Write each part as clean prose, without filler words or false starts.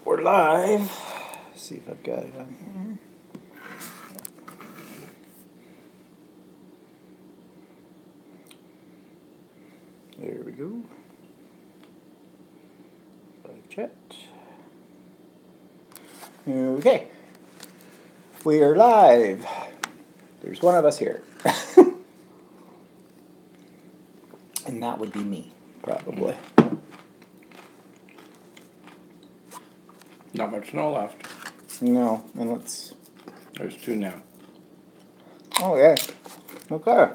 We're live. Let's see if I've got it on here. There we go. Live chat. Okay. We are live. There's one of us here. And that would be me, probably. Not much snow left. No, and let's. There's 2 now. Oh, yeah. Okay.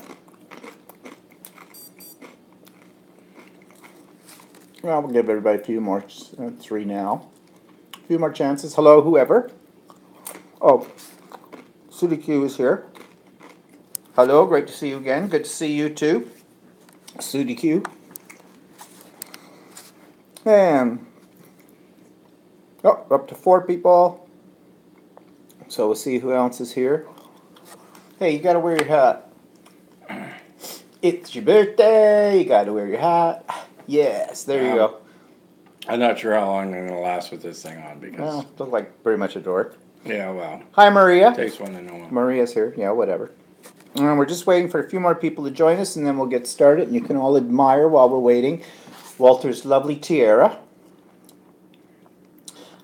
Well, we'll give everybody a few more. 3 now. A few more chances. Hello, whoever. Oh, Sudi Q is here. Hello, great to see you again. Good to see you too, Sudi Q. And up to 4 people. So we'll see who else is here. Hey, you gotta wear your hat. It's your birthday. You gotta wear your hat. Yes, there you go. I'm not sure how long I'm going to last with this thing on because. Well, look like pretty much a dork. Yeah, well. Hi, Maria. Takes one to know one. Maria's here. Yeah, whatever. And we're just waiting for a few more people to join us, and then we'll get started. And you can all admire while we're waiting Walter's lovely tiara.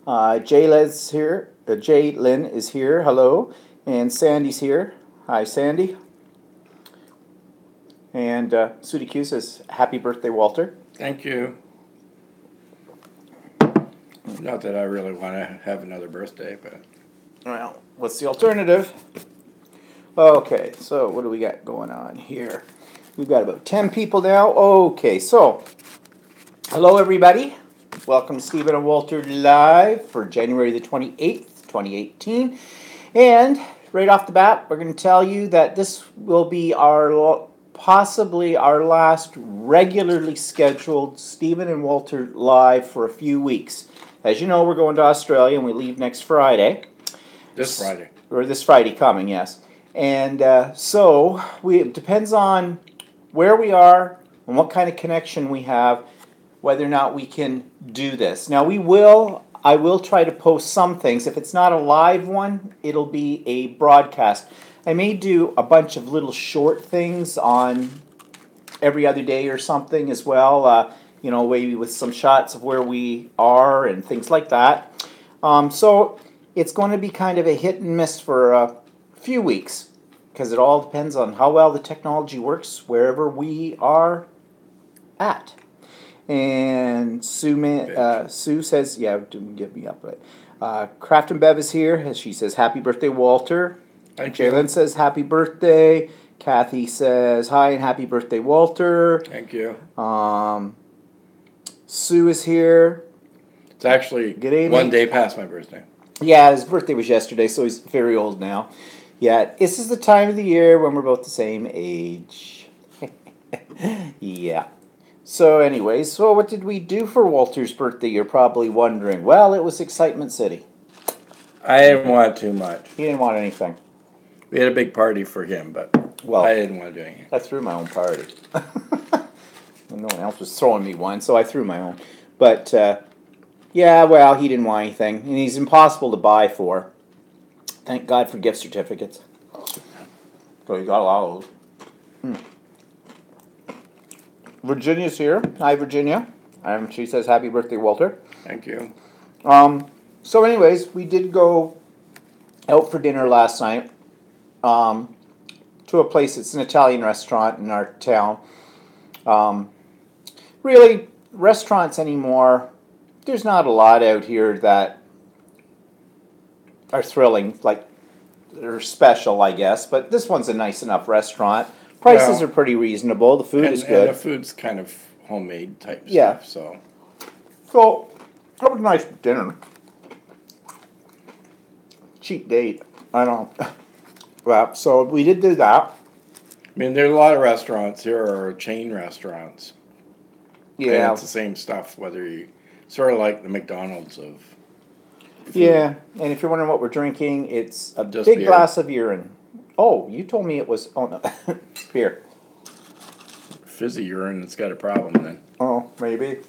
Jayla's here. Jaylyn is here. Hello. And Sandy's here. Hi, Sandy. And Sudi Q says, happy birthday, Walter. Thank you. Not that I really want to have another birthday, but. Well, what's the alternative? Okay, so what do we got going on here? We've got about 10 people now. Okay, so hello, everybody. Welcome to Stephen and Walter Live for January the 28th, 2018. And right off the bat, we're going to tell you that this will be possibly our last regularly scheduled Stephen and Walter Live for a few weeks. As you know, we're going to Australia and we leave next Friday. This Friday. Or this Friday coming, yes. And so it depends on where we are and what kind of connection we have, whether or not we can do this. Now I will try to post some things. If it's not a live one, it'll be a broadcast. I may do a bunch of little short things on every other day or something as well, maybe with some shots of where we are and things like that. So it's going to be kind of a hit and miss for a few weeks because it all depends on how well the technology works wherever we are at. And Sue says, yeah, don't get me up. But Craft and Bev is here. She says, happy birthday, Walter. Thank you. Jalen says, happy birthday. Kathy says, hi and happy birthday, Walter. Thank you. Sue is here. It's actually one day past my birthday. Yeah, his birthday was yesterday, so he's very old now. Yeah, this is the time of the year when we're both the same age. Yeah. So anyways, what did we do for Walter's birthday? You're probably wondering. Well, it was Excitement City. I didn't want too much. He didn't want anything. We had a big party for him, but I didn't want to do anything. I threw my own party. No one else was throwing me one, so I threw my own. But, yeah, well, he didn't want anything. And he's impossible to buy for. Thank God for gift certificates. So he got a lot of those. Virginia's here. Hi, Virginia. She says, happy birthday, Walter. Thank you. So anyways, we did go out for dinner last night to a place. It's an Italian restaurant in our town. Really, restaurants anymore, there's not a lot out here that are thrilling, like they're special, I guess. But this one's a nice enough restaurant. Prices are pretty reasonable. The food is good. And the food's kind of homemade type stuff, so. So, that was a nice dinner. Cheap date. I don't know. Well, so we did do that. I mean, there's a lot of restaurants. There are chain restaurants. Yeah. And it's the same stuff, whether you, sort of like the McDonald's of food. Yeah, and if you're wondering what we're drinking, it's a Just big beer. glass of urine. Oh, you told me it was, oh no, beer. Fizzy urine, it's got a problem then. Oh, maybe.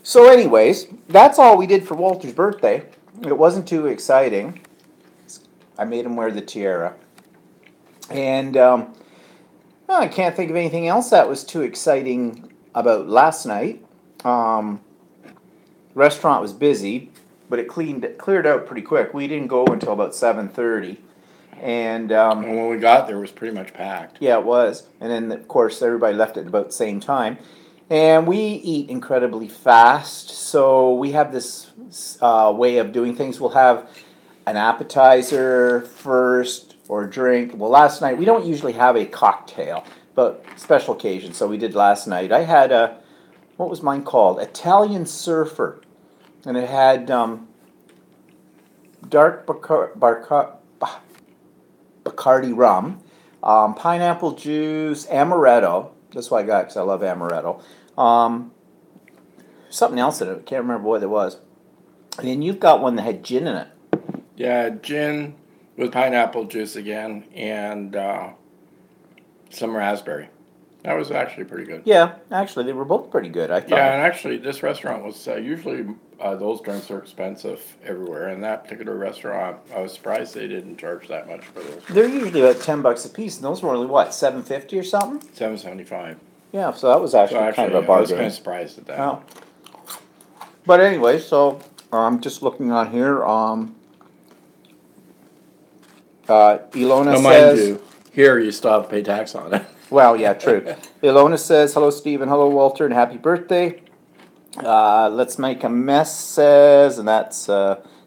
So anyways, that's all we did for Walter's birthday. It wasn't too exciting. I made him wear the tiara. And well, I can't think of anything else that was too exciting about last night. Restaurant was busy, but it cleared out pretty quick. We didn't go until about 7:30. And And when we got there, it was pretty much packed. yeah, it was. And then, of course, everybody left at about the same time. And we eat incredibly fast. So we have this way of doing things. We'll have an appetizer first or a drink. Well, last night, we don't usually have a cocktail, but special occasion. So we did last night. I had what was mine called? Italian Surfer. And it had dark Bacardi rum, pineapple juice, amaretto. That's what I got because I love amaretto. Something else in it. I can't remember what it was. And then you've got one that had gin in it. Yeah, gin with pineapple juice again, and some raspberry. That was actually pretty good. Yeah, actually, they were both pretty good, I thought. Yeah, and actually, this restaurant was usually those drinks are expensive everywhere, and that particular restaurant, I was surprised they didn't charge that much for those. They're usually about $10 a piece, and those were only what, $7.50 or something? $7.75. Yeah, so that was actually, kind of a I was bargain. kind of surprised at that. Oh. But anyway, so I'm just looking on here. Ilona Now, mind says, you, here you still have to pay tax on it. well, yeah, true. Ilona says, hello, Stephen. Hello, Walter, and happy birthday. Let's Make a Mess says, and that's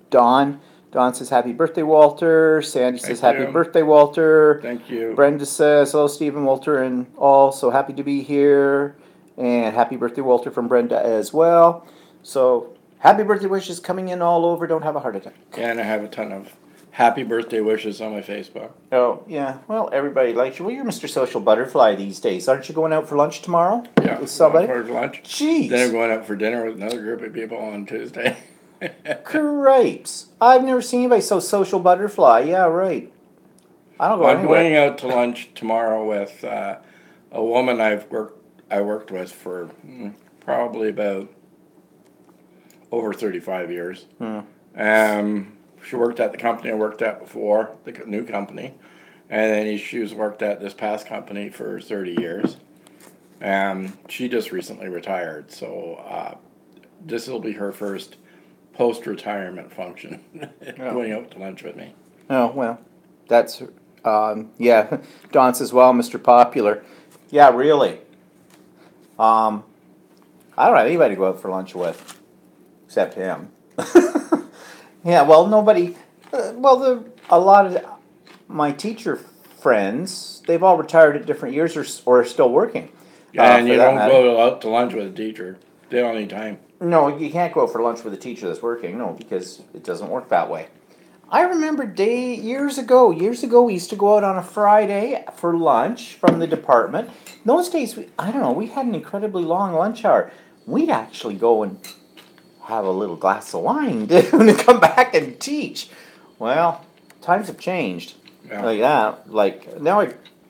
Dawn. Dawn says, happy birthday, Walter. Sandy says, Thank happy you. birthday, Walter. Thank you. Brenda says, hello, Stephen, Walter, and all. So happy to be here. And happy birthday, Walter, from Brenda as well. So happy birthday wishes coming in all over. Don't have a heart attack. And I have a ton of happy birthday wishes on my Facebook. Oh, yeah. Well, everybody likes you. Well, you're Mr. Social Butterfly these days. Aren't you going out for lunch tomorrow? Yeah, With somebody? going for lunch. Jeez. Then I'm going out for dinner with another group of people on Tuesday. Cripes. I've never seen anybody so social butterfly. Yeah, right. I don't go I'm anywhere. going out to lunch tomorrow with a woman I worked with for probably about over 35 years. She worked at the company I worked at before, the new company, and then she was worked at this past company for 30 years. She just recently retired, so this will be her first post-retirement function, going out to lunch with me. Oh, well, that's, yeah. Don says, well, Mr. Popular. Yeah, really. I don't have anybody to go out for lunch with, except him. Yeah, well, nobody, a lot of my teacher friends, they've all retired at different years or are still working. And you for that don't matter. go out to lunch with a teacher. They don't need time. No, you can't go out for lunch with a teacher that's working, no, because it doesn't work that way. I remember years ago, we used to go out on a Friday for lunch from the department. In those days, I don't know, we had an incredibly long lunch hour. We'd actually go and have a little glass of wine and come back and teach. Well, times have changed. Yeah. Like that. Like now,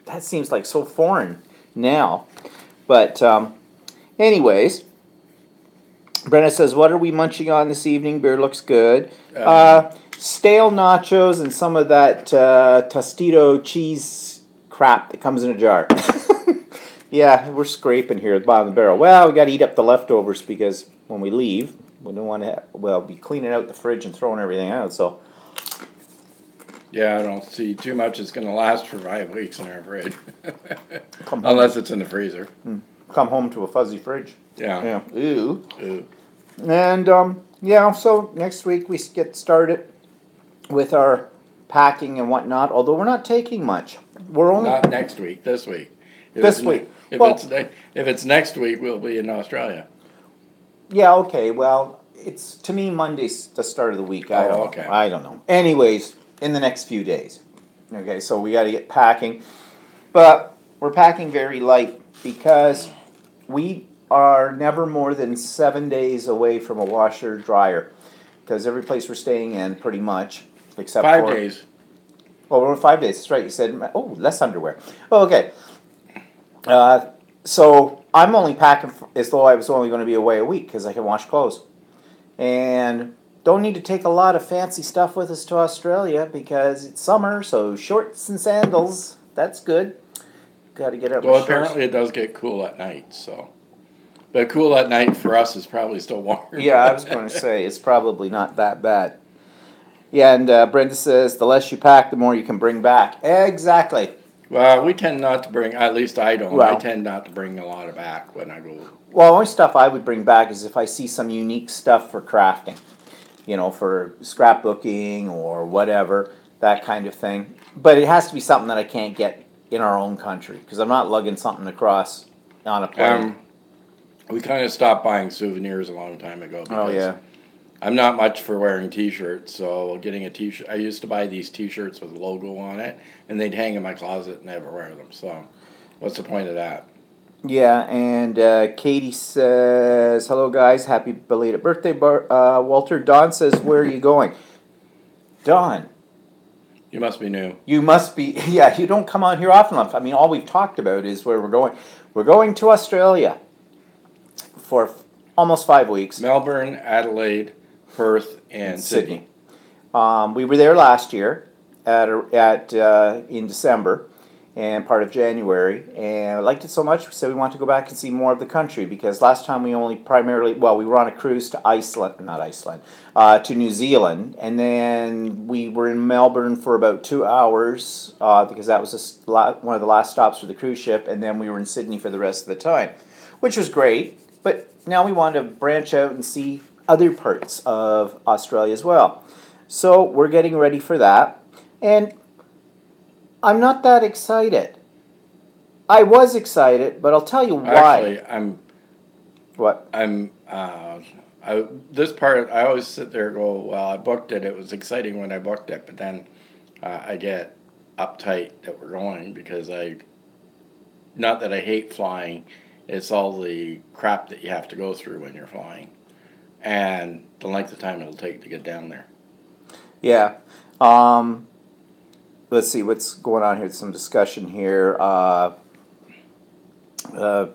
that seems like so foreign now. But anyways, Brenna says, "What are we munching on this evening? Beer looks good. Stale nachos and some of that Tostito cheese crap that comes in a jar." Yeah, we're scraping here at the bottom of the barrel. Well, we got to eat up the leftovers because when we leave, we don't want to, be cleaning out the fridge and throwing everything out, so. Yeah, I don't see too much that's going to last for 5 weeks in our fridge. Come home. Unless it's in the freezer. Come home to a fuzzy fridge. Yeah. Yeah, ew. Ooh. And, yeah, so next week we get started with our packing and whatnot, although we're not taking much. We're only, Not next week, this week. If This it's week. If Well- if it's next week, we'll be in Australia. yeah, okay, well, it's, to me, Monday's the start of the week. I Oh, don't okay. know. I don't know. Anyways, in the next few days. Okay, so we gotta get packing. But we're packing very light because we are never more than 7 days away from a washer dryer. Because every place we're staying in, pretty much, except 5 for. days. Oh, we're 5 days, that's right, you said, oh, less underwear. Oh, okay. So I'm only packing as though I was only going to be away a week because I can wash clothes. And don't need to take a lot of fancy stuff with us to Australia because it's summer, so shorts and sandals, that's good. Got to get out my Well, shorts. apparently it does get cool at night, so. But cool at night for us is probably still warm. Yeah, I was going to say, it's probably not that bad. Yeah, and Brenda says, the less you pack, the more you can bring back. Exactly. Well, we tend not to bring, at least I don't, I Well- tend not to bring a lot of back when I go. Well, only stuff I would bring back is if I see some unique stuff for crafting, for scrapbooking or whatever, that kind of thing. But it has to be something that I can't get in our own country because I'm not lugging something across on a plane. We kind of stopped buying souvenirs a long time ago because Oh, yeah. I'm not much for wearing t-shirts, so getting a t-shirt, I used to buy these t-shirts with a logo on it, and they'd hang in my closet and never wear them, so what's the point of that? Yeah, and Katie says, hello guys, happy belated birthday, Walter. Don says, where are you going? Don, You must be new. you must be, yeah, you don't come on here often enough. I mean, all we've talked about is where we're going. We're going to Australia for almost 5 weeks. Melbourne, Adelaide, Perth, and Sydney. We were there last year in December and part of January, and I liked it so much we said we want to go back and see more of the country because last time we only primarily, we were on a cruise to to New Zealand, and then we were in Melbourne for about 2 hours because that was one of the last stops for the cruise ship, and then we were in Sydney for the rest of the time, which was great, but now we want to branch out and see other parts of Australia as well. So we're getting ready for that, and I'm not that excited. I was excited, but I'll tell you why. Actually, What? this part, I always sit there and go, well, I booked it. It was exciting when I booked it, but then I get uptight that we're going because not that I hate flying, it's all the crap that you have to go through when you're flying and the length of time it'll take to get down there. Yeah. Let's see what's going on here. Some discussion here.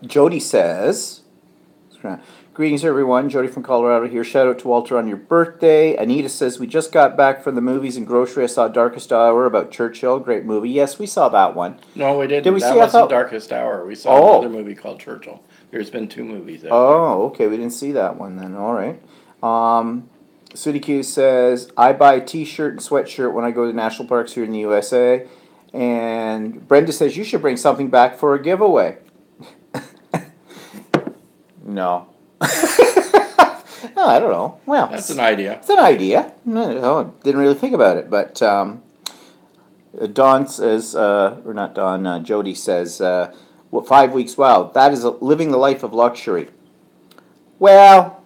Jody says, greetings everyone. Jody from Colorado here. Shout out to Walter on your birthday. Anita says, we just got back from the movies and grocery. I saw Darkest Hour about Churchill. Great movie. Yes, we saw that one. No, we didn't. Did we That see wasn't Darkest Hour. We saw another movie called Churchill. There's been 2 movies out Oh, okay. We didn't see that one then. All right. City Q says, I buy a t-shirt and sweatshirt when I go to national parks here in the USA. And Brenda says, you should bring something back for a giveaway. No. Oh, I don't know. Well, That's an idea. It's an idea. No, didn't really think about it. But Don says, or not Don, Jody says, 5 weeks, wow, that is living the life of luxury. Well,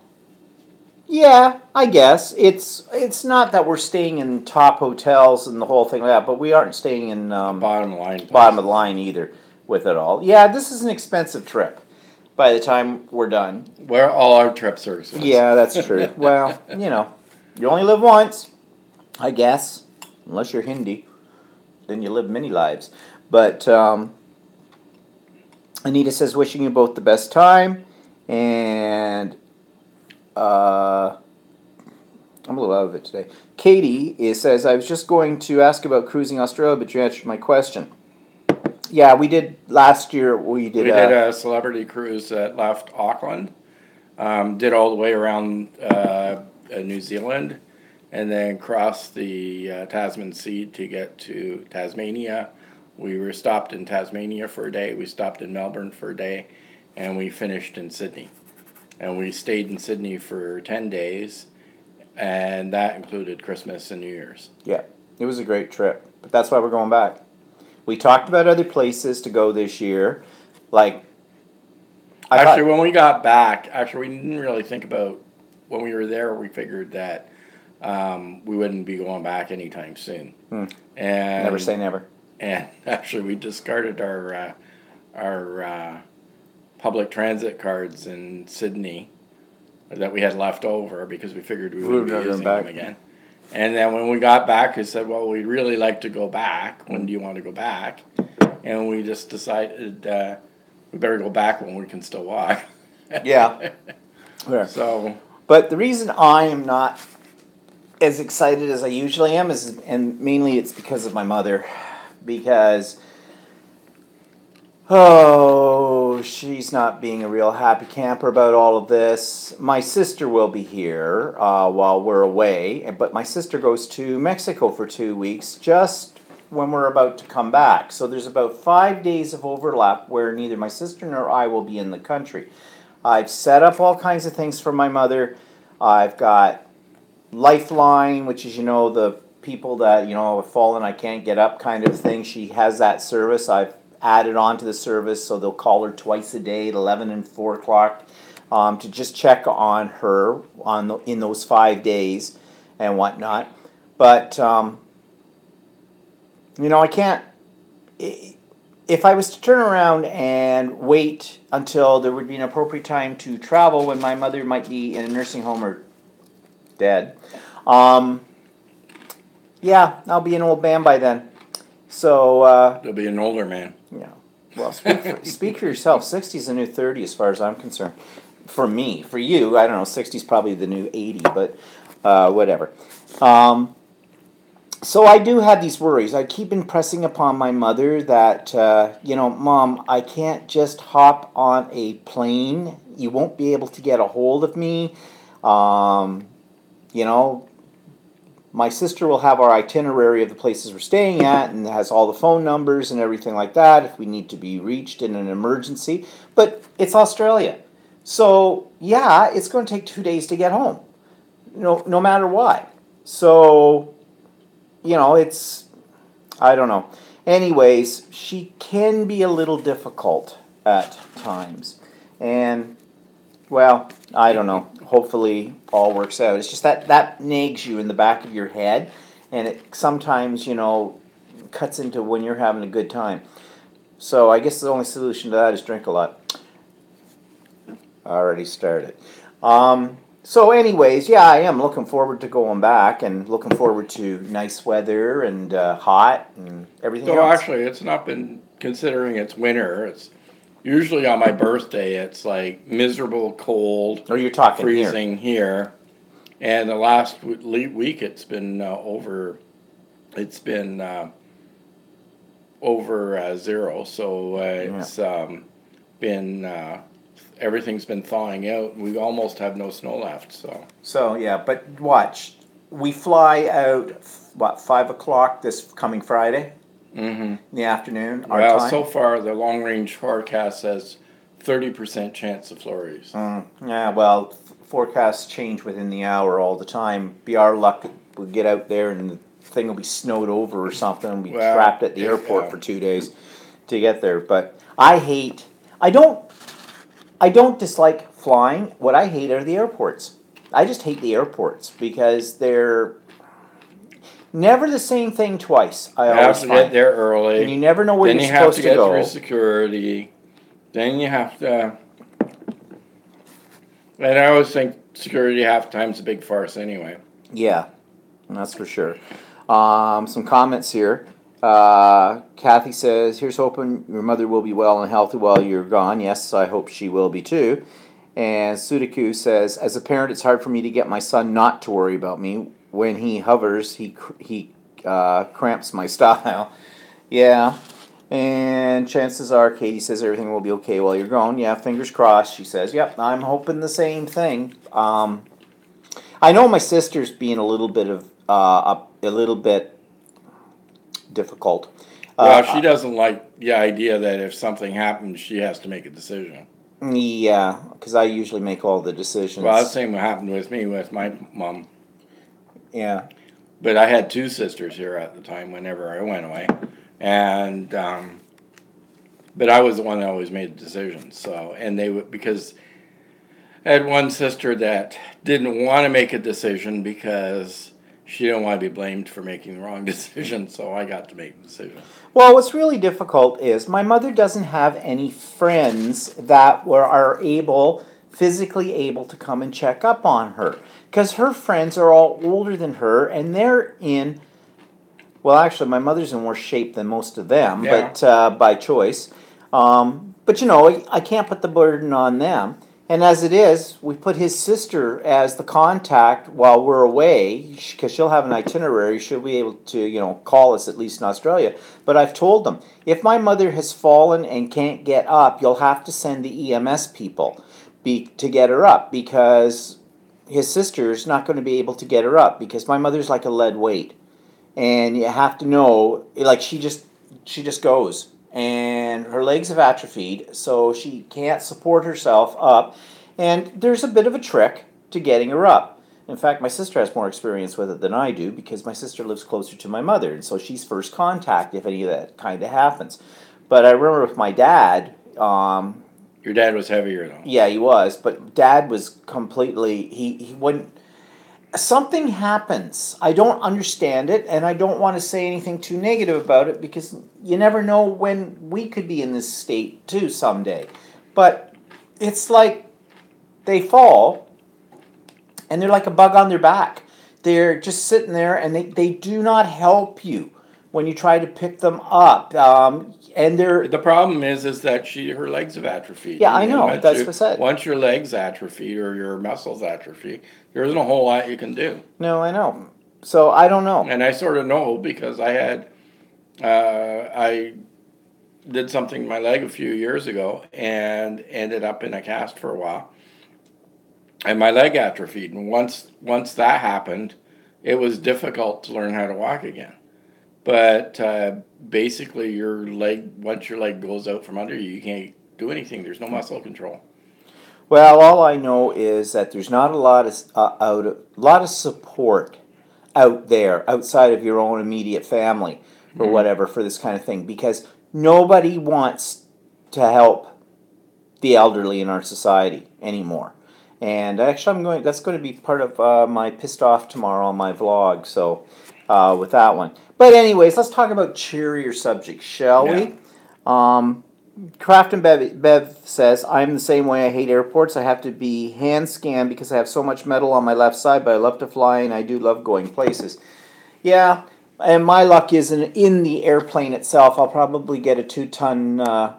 yeah, I guess. It's not that we're staying in top hotels and the whole thing like that, but we aren't staying in Bottom line. bottom of the line either with it all. Yeah, this is an expensive trip by the time we're done. Where all our trips are. Yeah, that's true. Well, you only live once, I guess, unless you're Hindi. Then you live many lives. But Anita says, wishing you both the best time. And I'm a little out of it today. Katie says, I was just going to ask about cruising Australia, but you answered my question. Yeah, we did last year. We did a celebrity cruise that left Auckland, did all the way around New Zealand, and then crossed the Tasman Sea to get to Tasmania. We were stopped in Tasmania for a day. We stopped in Melbourne for a day, and we finished in Sydney. And we stayed in Sydney for 10 days, and that included Christmas and New Year's. Yeah, it was a great trip, but that's why we're going back. We talked about other places to go this year, like... when we got back, we didn't really think about, when we were there, we figured that we wouldn't be going back anytime soon. And never say never. And actually, we discarded our public transit cards in Sydney that we had left over because we figured we wouldn't be using them again. And then when we got back, we said, well, we'd really like to go back. When do you want to go back? And we just decided we we better go back when we can still walk. Yeah. Yeah. So, But the reason I am not as excited as I usually am is, and mainly it's because of my mother, because she's not being a real happy camper about all of this. My sister will be here while we're away, but my sister goes to Mexico for 2 weeks just when we're about to come back. So there's about 5 days of overlap where neither my sister nor I will be in the country. I've set up all kinds of things for my mother. I've got Lifeline, which is, the people that, have fallen, I can't get up kind of thing. She has that service. I've added on to the service, so they'll call her twice a day at 11 and 4 o'clock to just check on her in those 5 days and whatnot. But, I can't. If I was to turn around and wait until there would be an appropriate time to travel when my mother might be in a nursing home or dead, yeah, I'll be an old man by then. So, you'll be an older man. yeah. Well, speak for yourself. 60 is the new 30 as far as I'm concerned. For me. For you, I don't know, 60 is probably the new 80, but whatever. So I do have these worries. I keep impressing upon my mother that, Mom, I can't just hop on a plane. You won't be able to get a hold of me. My sister will have our itinerary of the places we're staying at and has all the phone numbers and everything like that if we need to be reached in an emergency. But it's Australia. So, yeah, it's going to take 2 days to get home, no matter what. So, I don't know. Anyways, she can be a little difficult at times. And, well, I don't know. Hopefully all works out. It's just that nags you in the back of your head, and it sometimes, cuts into when you're having a good time. So I guess the only solution to that is drink a lot. Already started. So anyways, yeah, I am looking forward to going back and looking forward to nice weather and hot and everything So else. actually, it's not been, considering it's winter, it's usually on my birthday, it's like miserable cold, Or you're talking here. freezing here. And the last week it's been over zero. So it's been, everything's been thawing out. We almost have no snow left, so. So yeah, but watch. We fly out, 5 o'clock this coming Friday Mm-hmm. in the afternoon, our Well, time? so far, the long-range forecast says 30% chance of flurries. Yeah, well, forecasts change within the hour all the time. Be our luck, we'll get out there and the thing will be snowed over or something and be Well, trapped at the yeah. airport for 2 days to get there. But I don't dislike flying. What I hate are the airports. I just hate the airports because they're never the same thing twice. I You always have to find. get there early. And you never know where Then you're you have supposed to to get go. through security. Then you have to. And I always think security half the time's a big farce anyway. Yeah, that's for sure. Some comments here. Kathy says, "Here's hoping your mother will be well and healthy while you're gone." Yes, I hope she will be too. And Sudaku says, "As a parent, it's hard for me to get my son not to worry about me. When he hovers, he cramps my style." Yeah. And chances are, Katie says, everything will be okay while you're gone. Yeah, fingers crossed, she says. Yep, I'm hoping the same thing. I know my sister's being a little bit difficult. Well, she doesn't like the idea that if something happens, she has to make a decision. Yeah, because I usually make all the decisions. Well, that's the same what happened with me with my mom. Yeah. But I had two sisters here at the time whenever I went away. And, but I was the one that always made the decisions. So, and they would, because I had one sister that didn't want to make a decision because she didn't want to be blamed for making the wrong decision. So I got to make the decision. Well, what's really difficult is my mother doesn't have any friends that are physically able to come and check up on her. Because her friends are all older than her and they're in, well, actually, my mother's in worse shape than most of them, Yeah. but by choice. But you know, I can't put the burden on them. And as it is, we put his sister as the contact while we're away, because she'll have an itinerary. She'll be able to, you know, call us at least in Australia. But I've told them, if my mother has fallen and can't get up, you'll have to send the EMS people to get her up, because his sister's not going to be able to get her up, because my mother's like a lead weight. And you have to know, like, she just goes, and her legs have atrophied, so she can't support herself up. And there's a bit of a trick to getting her up. In fact, my sister has more experience with it than I do, because my sister lives closer to my mother, and so she's first contact if any of that kind of happens. But I remember with my dad, Your dad was heavier though. yeah, he was, but Dad was completely, he wouldn't, something happens. I don't understand it, and I don't want to say anything too negative about it, because you never know when we could be in this state too someday. But it's like they fall, and they're like a bug on their back. They're just sitting there, and they do not help you when you try to pick them up. And they're, The problem is that her legs have atrophied. yeah, I And know, that's what I said. Once your legs atrophy or your muscles atrophy, there isn't a whole lot you can do. No, I know. So I don't know. And I sort of know because I did something to my leg a few years ago and ended up in a cast for a while. And my leg atrophied. And once that happened, it was difficult to learn how to walk again. But basically, once your leg goes out from under you, you can't do anything. There's no muscle control. Well, all I know is that there's not a lot of support out there outside of your own immediate family or whatever for this kind of thing, because nobody wants to help the elderly in our society anymore. And actually, that's going to be part of my pissed off tomorrow on my vlog. So with that one. But anyways, let's talk about cheerier subjects, shall we? Craft and Bev says, I'm the same way. I hate airports. I have to be hand scanned because I have so much metal on my left side, but I love to fly and I do love going places. Yeah, and my luck is in the airplane itself. I'll probably get a 2-ton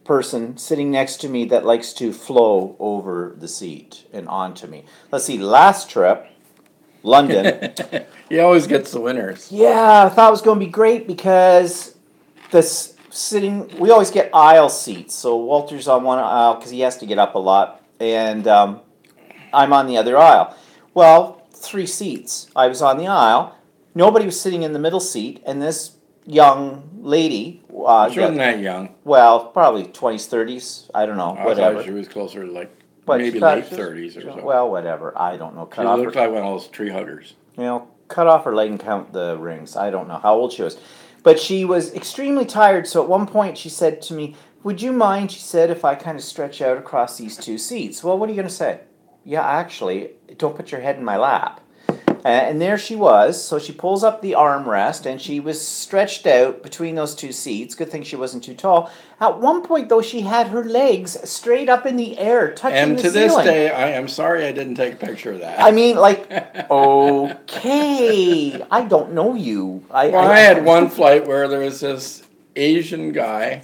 person sitting next to me that likes to flow over the seat and onto me. Let's see, last trip, London. He always gets the winners. Yeah, I thought it was going to be great because we always get aisle seats. So Walter's on one aisle because he has to get up a lot, and I'm on the other aisle. Well, 3 seats. I was on the aisle. Nobody was sitting in the middle seat, and this young lady. She wasn't that young. Well, probably 20s, 30s. I don't know. Whatever. Thought she was closer to But maybe late 30s or so. Well, whatever. I don't know. She looked like one of those tree huggers. You know, cut off her leg and count the rings. I don't know how old she was. But she was extremely tired, so at one point she said to me, would you mind, she said, if I kind of stretch out across these 2 seats? Well, what are you going to say? Yeah, actually, don't put your head in my lap. And there she was. So she pulls up the armrest, and she was stretched out between those 2 seats. Good thing she wasn't too tall. At one point, though, she had her legs straight up in the air, touching the ceiling. And to this day, I am sorry I didn't take a picture of that. I mean, like, okay, I don't know you. I had one flight where there was this Asian guy,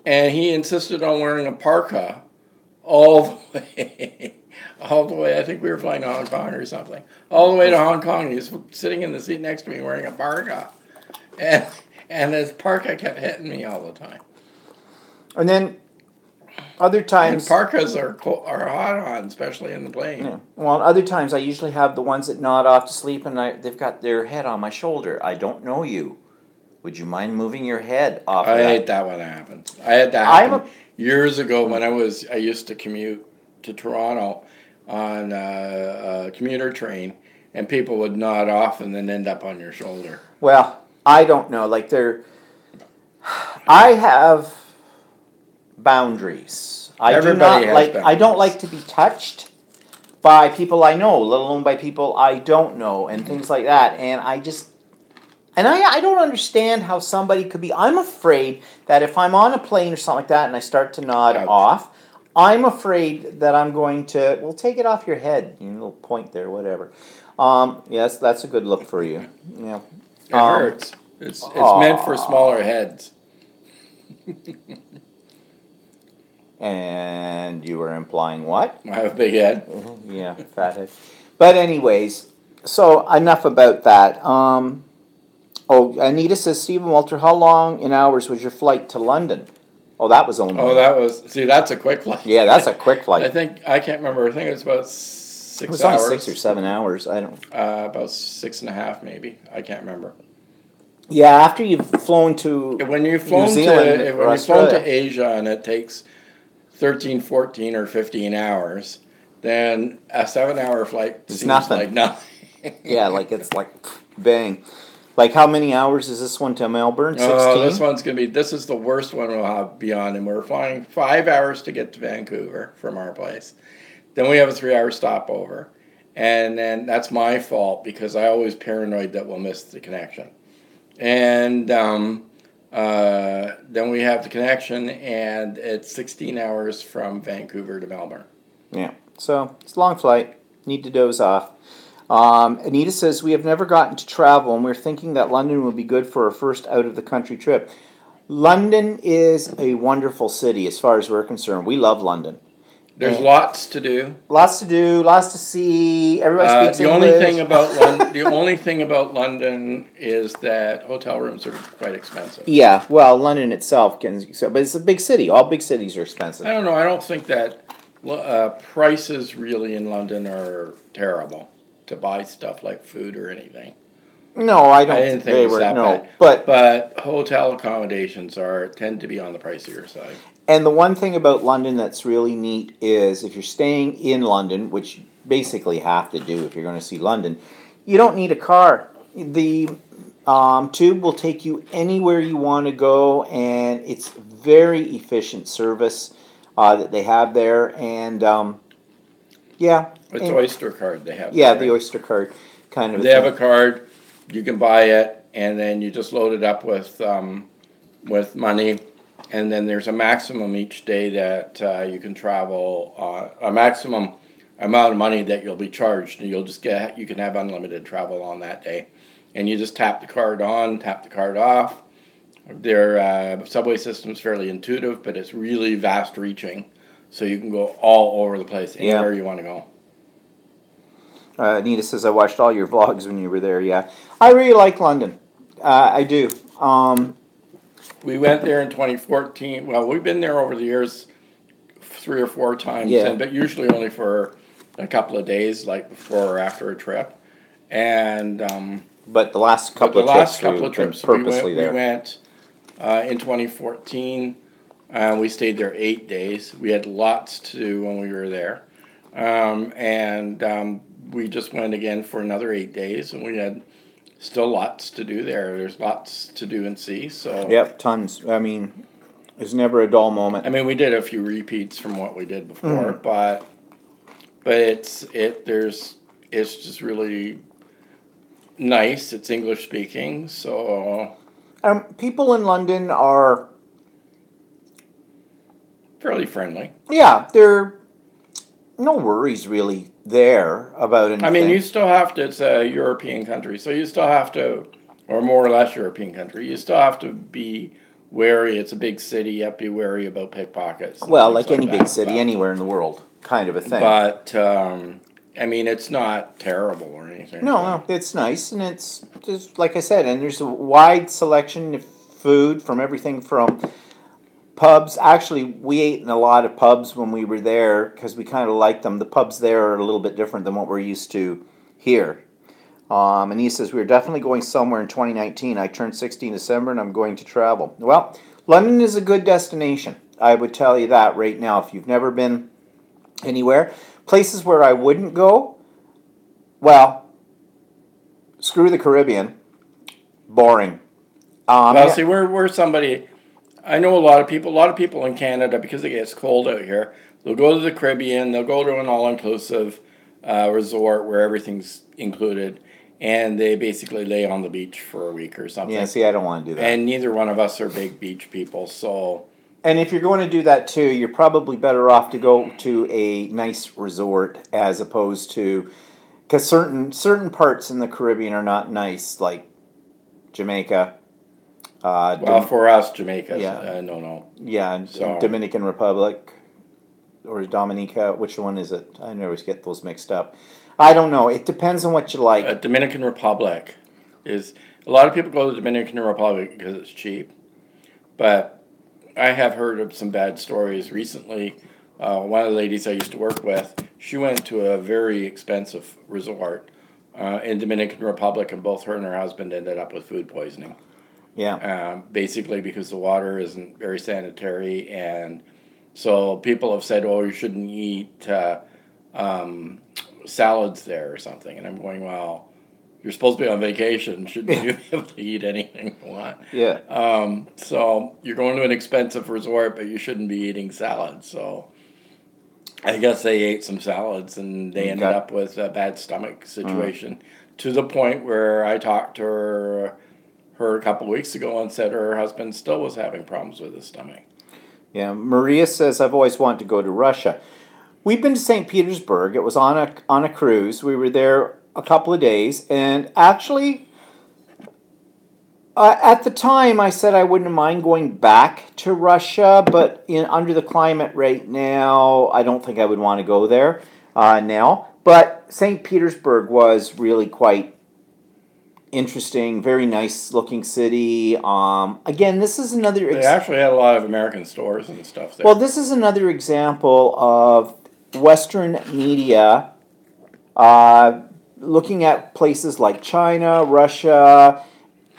and he insisted on wearing a parka all the way. All the way, I think we were flying to Hong Kong or something. All the way to Hong Kong, he was sitting in the seat next to me wearing a parka. And his parka kept hitting me all the time. And then other times... And parkas are hot on, especially in the plane. Yeah. Well, other times I usually have the ones that nod off to sleep, and they've got their head on my shoulder. I don't know you. Would you mind moving your head off of that? I hate that when it happens. I had that happen years ago when I used to commute to Toronto on a commuter train, and people would nod off and then end up on your shoulder. Well, I don't know. Like I have boundaries. I don't like to be touched by people I know, let alone by people I don't know, and things like that. And I don't understand how somebody could be. I'm afraid that if I'm on a plane or something like that and I start to nod off, I'm afraid that I'm going to, well, take it off your head. You know, little point there, whatever. Yes, that's a good look for you. Yeah. It hurts. It's meant for smaller heads. And you were implying what? I have a big head. Yeah, fathead. But anyways, so enough about that. Oh, Anita says, Stephen Walter, how long in hours was your flight to London? Oh, that was only. Oh, that was, see, that's a quick flight. Yeah, that's a quick flight. I can't remember. I think it was about It 6 was only hours. 6 or 7 hours. I don't. About 6.5, maybe. I can't remember. Yeah, after you've flown to When you've flown Zealand to or when you've flown to Australia. Asia and it takes 13, 14, or 15 hours, then a 7-hour flight It's seems nothing. like nothing. Yeah, like it's like bang. Like how many hours is this one to Melbourne? 16? Oh, this is the worst one we'll have beyond, and we're flying 5 hours to get to Vancouver from our place. Then we have a 3-hour stopover, and then that's my fault because I always paranoid that we'll miss the connection. And then we have the connection, and it's 16 hours from Vancouver to Melbourne. Yeah, so it's a long flight. Need to doze off. Anita says, we have never gotten to travel, and we're thinking that London would be good for our first out of the country trip. London is a wonderful city as far as we're concerned. We love London. There's And lots to do. lots to do, lots to see. Everybody speaks The English. only thing about London is that hotel rooms are quite expensive. Yeah, well, London itself but it's a big city. All big cities are expensive. I don't know. I don't think that prices really in London are terrible to buy stuff like food or anything. No, I don't I didn't think they it was were that no, bad. but But hotel accommodations tend to be on the pricier side. and the one thing about London that's really neat is if you're staying in London, which you basically have to do if you're going to see London, you don't need a car. The tube will take you anywhere you want to go, and it's very efficient service that they have there. And yeah, It's and- Oyster card they have. yeah, there, the right? Oyster card kind of. They have a card. You can buy it, and then you just load it up with money. And then there's a maximum each day that you can travel, a maximum amount of money that you'll be charged. And you can have unlimited travel on that day. And you just tap the card on, tap the card off. Their subway system's fairly intuitive, but it's really vast reaching. So you can go all over the place, anywhere you want to go. Anita says, I watched all your vlogs when you were there. Yeah, I really like London. I do. We went there in 2014. Well, we've been there over the years 3 or 4 times, Yeah. but usually only for a couple of days, like before or after a trip. And But the last couple of trips, purposely there. we went in 2014. We stayed there 8 days. We had lots to do when we were there. We just went again for another 8 days, and we had still lots to do there. There's lots to do and see. So Yep, tons. I mean, there's never a dull moment. I mean, we did a few repeats from what we did before, but it's just really nice. It's English speaking, so People in London are, fairly friendly. yeah, they're no worries really there about anything. I mean, you still have to. It's a European country, so you still have to, or more or less European country. You still have to be wary. It's a big city. You have to be wary about pickpockets. and Well, things like any that, big city but- anywhere in the world, kind of a thing. But I mean, it's not terrible or anything. No, it's nice, and it's just like I said, and there's a wide selection of food from everything from pubs. Actually, we ate in a lot of pubs when we were there because we kind of liked them. The pubs there are a little bit different than what we're used to here. And he says, we're definitely going somewhere in 2019. I turned 60 in December and I'm going to travel. Well, London is a good destination. I would tell you that right now. If you've never been anywhere, places where I wouldn't go, well, screw the Caribbean. Boring. Well, see, we're somebody. I know a lot of people in Canada, because it gets cold out here, they'll go to the Caribbean, they'll go to an all-inclusive resort where everything's included, and they basically lay on the beach for a week or something. Yeah, see, I don't want to do that. And neither one of us are big beach people, so And if you're going to do that too, you're probably better off to go to a nice resort as opposed to, because certain parts in the Caribbean are not nice, like Jamaica. well, for us, Jamaica, Yeah. no. Yeah, and So- Dominican Republic. or Dominica. Which one is it? I always get those mixed up. I don't know. It depends on what you like. Dominican Republic is a lot of people go to the Dominican Republic because it's cheap, but I have heard of some bad stories recently. One of the ladies I used to work with, she went to a very expensive resort in Dominican Republic, and both her and her husband ended up with food poisoning. Yeah. Basically because the water isn't very sanitary, and so people have said, "Oh, you shouldn't eat salads there or something." And I'm going, "Well, you're supposed to be on vacation. Shouldn't you be able to eat anything you want?" Yeah. So you're going to an expensive resort, but you shouldn't be eating salads. So I guess they ate some salads, and they ended up with a bad stomach situation to the point where I talked to her a couple of weeks ago and said her husband still was having problems with his stomach. Yeah. Maria says, I've always wanted to go to Russia. We've been to St. Petersburg. It was on a cruise. We were there a couple of days, and actually, at the time, I said I wouldn't mind going back to Russia, but under the climate right now, I don't think I would want to go there now. But St. Petersburg was really quite interesting, very nice looking city. Again, this is another. They actually had a lot of American stores and stuff there. Well, this is another example of Western media looking at places like China, Russia,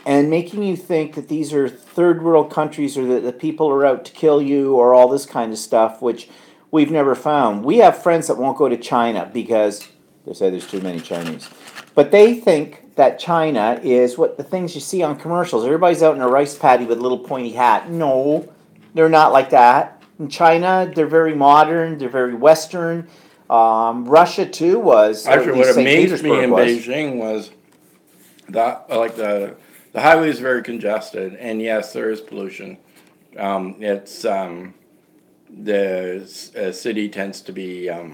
and making you think that these are third world countries, or that the people are out to kill you, or all this kind of stuff, which we've never found. We have friends that won't go to China because they say there's too many Chinese. But they think that China is what the things you see on commercials. Everybody's out in a rice paddy with a little pointy hat. No, they're not like that. In China, they're very modern, they're very Western. Russia, too, was. Actually, what amazed me in Beijing was that, like, the highway is very congested, and yes, there is pollution. The city tends to be a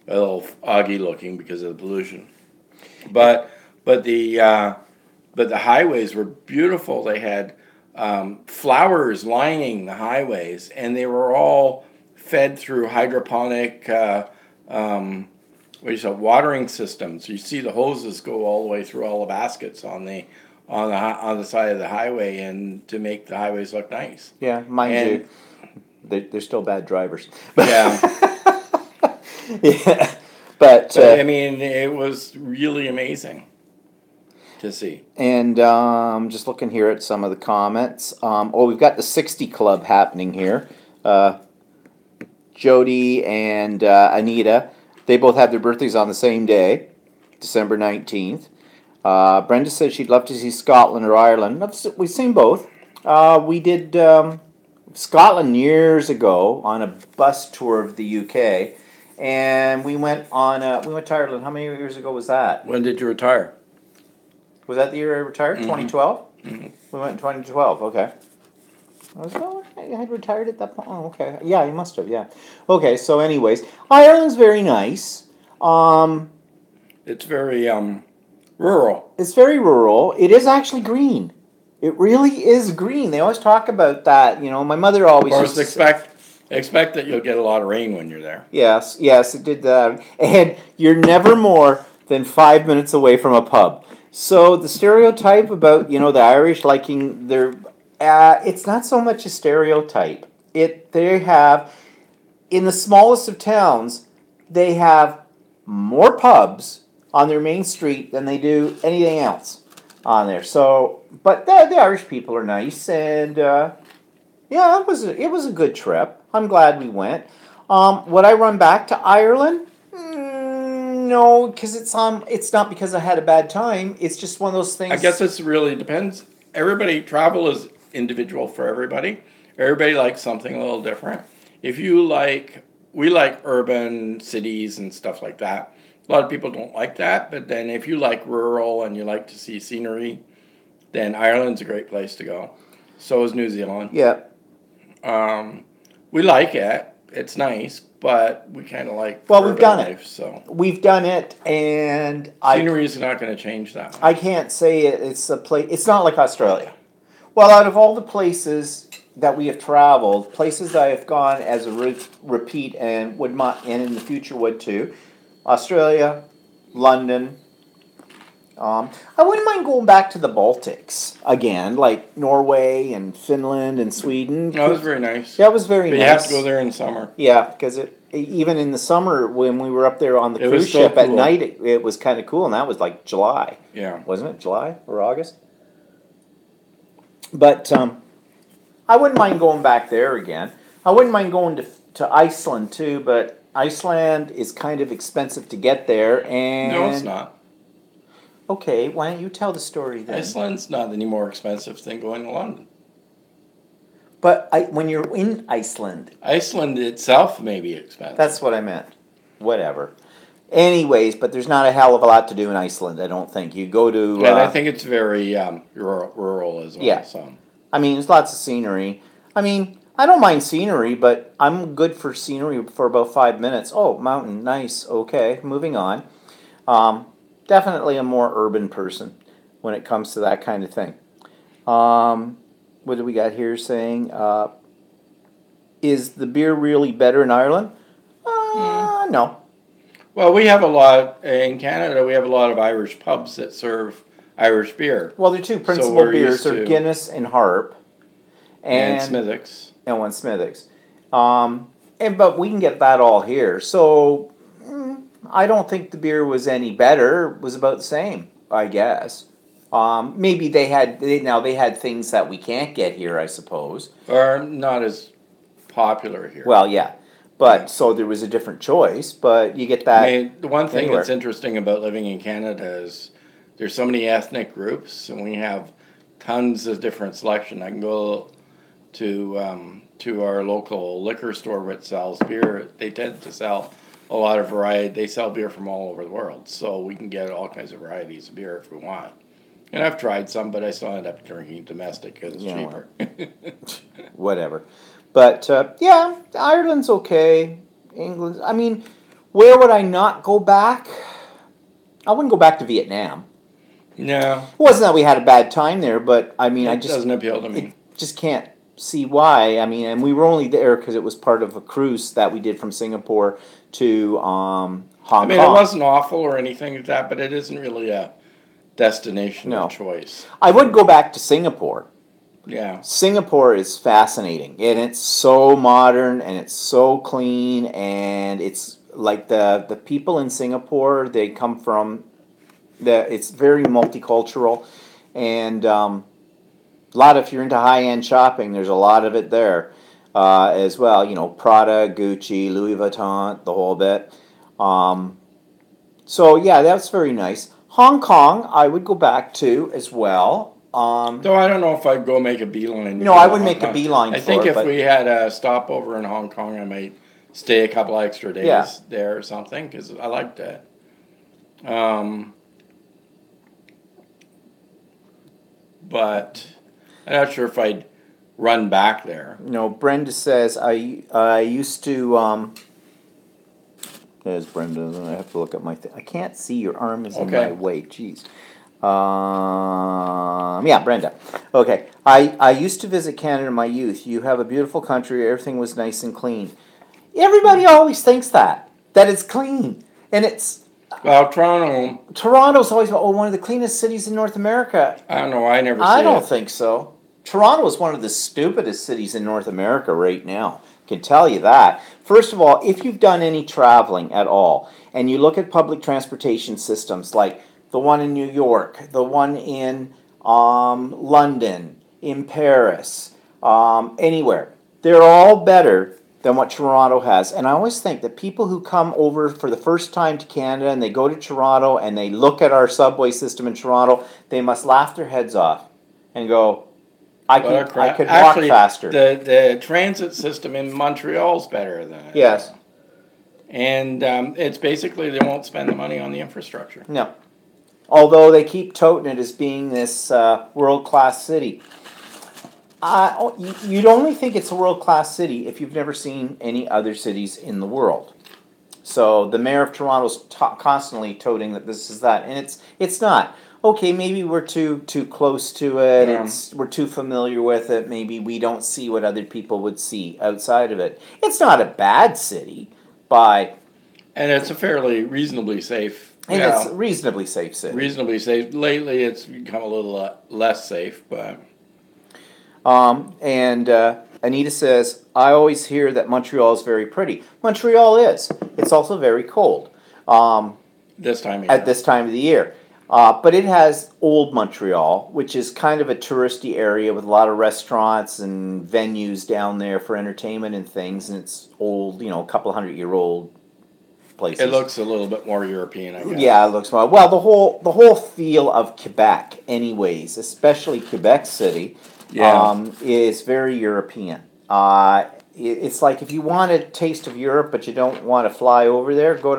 little foggy looking because of the pollution, but the highways were beautiful. They had flowers lining the highways, and they were all fed through hydroponic watering systems. You see the hoses go all the way through all the baskets on the side of the highway, and to make the highways look nice. Yeah, mind you, they're still bad drivers. Yeah. Yeah, but I mean, it was really amazing to see. And just looking here at some of the comments. We've got the 60 Club happening here. Jody and Anita, they both had their birthdays on the same day, December 19th. Brenda says she'd love to see Scotland or Ireland. We've seen both. We did Scotland years ago on a bus tour of the UK, and we went to Ireland. How many years ago was that? When did you retire? Was that the year I retired? 2012? Mm-hmm. We went in 2012, okay. I had retired at that point. Oh, okay. Yeah, you must have, yeah. Okay, so anyways, Ireland's very nice. It's very rural. It's very rural. It is actually green. It really is green. They always talk about that. You know, my mother always. Of course, expect that you'll get a lot of rain when you're there. Yes, it did that. And you're never more than 5 minutes away from a pub. So the stereotype about, the Irish liking their, it's not so much a stereotype. They have, in the smallest of towns, they have more pubs on their main street than they do anything else on there. So, but the Irish people are nice, and it was a good trip. I'm glad we went. Would I run back to Ireland? No, because it's not because I had a bad time. It's just one of those things. I guess this really depends. Travel is individual for everybody. Everybody likes something a little different. We like urban cities and stuff like that. A lot of people don't like that, but then if you like rural and you like to see scenery, then Ireland's a great place to go. So is New Zealand. Yeah. We like it. It's nice, but we kind of like we've done life, it. So we've done it, and scenery is not going to change that much. I can't say it's a place. It's not like Australia. Well, out of all the places that we have traveled, places that I have gone as a repeat and and in the future would too. Australia, London. I wouldn't mind going back to the Baltics again, like Norway and Finland and Sweden. That was very nice. Yeah, it was very But nice. you have to go there in summer. Yeah, because even in the summer when we were up there on the It was cruise so ship at cool. night, it was kind of cool, and that was like July, Yeah. wasn't it? July or August? But I wouldn't mind going back there again. I wouldn't mind going to Iceland too, but Iceland is kind of expensive to get there, and No, it's not. Okay, why don't you tell the story then? Iceland's not any more expensive than going to London. But when you're in Iceland, Iceland itself may be expensive. that's what I meant. Whatever. Anyways, but there's not a hell of a lot to do in Iceland, I don't think. You go to... And I think it's very rural as well. Yeah. So. I mean, there's lots of scenery. I mean, I don't mind scenery, but I'm good for scenery for about 5 minutes. Oh, mountain, nice. Okay, moving on. Definitely a more urban person when it comes to that kind of thing. What do we got here saying? Is the beer really better in Ireland? No. Well, we have a lot, in Canada, we have a lot of Irish pubs that serve Irish beer. Well, the two principal we're beers used are to- Guinness and Harp. And Smithwick's. And one Smithwick's. But we can get that all here. So I don't think the beer was any better. It was about the same, I guess. Maybe they had things that we can't get here, I suppose. Or not as popular here. Well, yeah. But so there was a different choice, but you get that. I mean, the one thing anywhere. that's interesting about living in Canada is there's so many ethnic groups, and we have tons of different selection. I can go to our local liquor store which sells beer. They tend to sell a lot of variety. They sell beer from all over the world, so we can get all kinds of varieties of beer if we want. And I've tried some, but I still end up drinking domestic because it's cheaper. Whatever. But yeah, Ireland's okay. England. I mean, where would I not go back? I wouldn't go back to Vietnam. No, It wasn't that we had a bad time there, but I mean, it I just doesn't appeal to me. just can't see why. I mean, and we were only there because it was part of a cruise that we did from Singapore to Hong I mean, Kong. it wasn't awful or anything like that, but it isn't really a destination No. of choice. I would go back to Singapore. Yeah. Singapore is fascinating, and it's so modern, and it's so clean, and it's like the people in Singapore. They come from it's very multicultural, and a lot of, if you're into high end shopping, there's a lot of it there as well. You know, Prada, Gucci, Louis Vuitton, the whole bit. So yeah, that's very nice. Hong Kong, I would go back to as well. Though I don't know if I'd go make a beeline. No, I would make a beeline I for think it, if but- we had a stopover in Hong Kong, I might stay a couple extra days Yeah. there or something because I like that. But I'm not sure if I'd run back there. No, Brenda says I used to. There's Brenda. I have to look at my thing. I can't see. Your arm is in Okay. my way. Jeez. Yeah, Brenda. Okay. I used to visit Canada in my youth. You have a beautiful country. Everything was nice and clean. Everybody always thinks that it's clean, and it's. Well, Toronto, Toronto's always one of the cleanest cities in North America. I don't know. I never see I don't it. think so. Toronto is one of the stupidest cities in North America right now. Can tell you that. First of all, if you've done any traveling at all, and you look at public transportation systems like the one in New York, the one in London, in Paris, anywhere, they're all better than what Toronto has. And I always think that people who come over for the first time to Canada and they go to Toronto and they look at our subway system in Toronto, they must laugh their heads off and go, I could walk faster. The transit system in Montreal's better than it. Yes. And it's basically they won't spend the money on the infrastructure. No. Although they keep toting it as being this world-class city. You'd only think it's a world-class city if you've never seen any other cities in the world. So the mayor of Toronto's constantly toting that this is that, and it's not. okay, maybe we're too close to it. Yeah. We're too familiar with it. Maybe we don't see what other people would see outside of it. It's not a bad city, but And it's a fairly reasonably safe. and it's Yeah, a reasonably safe city. reasonably safe. Lately, it's become a little less safe, but And Anita says, I always hear that Montreal is very pretty. Montreal is. It's also very cold this time of year. at this time of the year. But it has old Montreal, which is kind of a touristy area with a lot of restaurants and venues down there for entertainment and things. And it's old, a couple 100-year-old places. It looks a little bit more European, I guess. Yeah, it looks more. Well, the whole feel of Quebec, anyways, especially Quebec City, Yeah. is very European. It's like if you want a taste of Europe, but you don't want to fly over there, go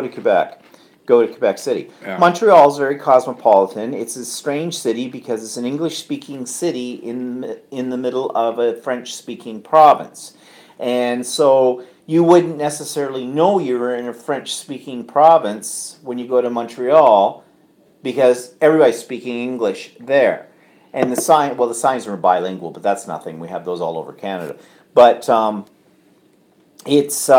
to Quebec. Go to Quebec City. Yeah. Montreal is very cosmopolitan. It's a strange city because it's an English-speaking city in the middle of a French-speaking province, and so you wouldn't necessarily know you were in a French-speaking province when you go to Montreal because everybody's speaking English there. And the signs are bilingual, but that's nothing. We have those all over Canada. But it's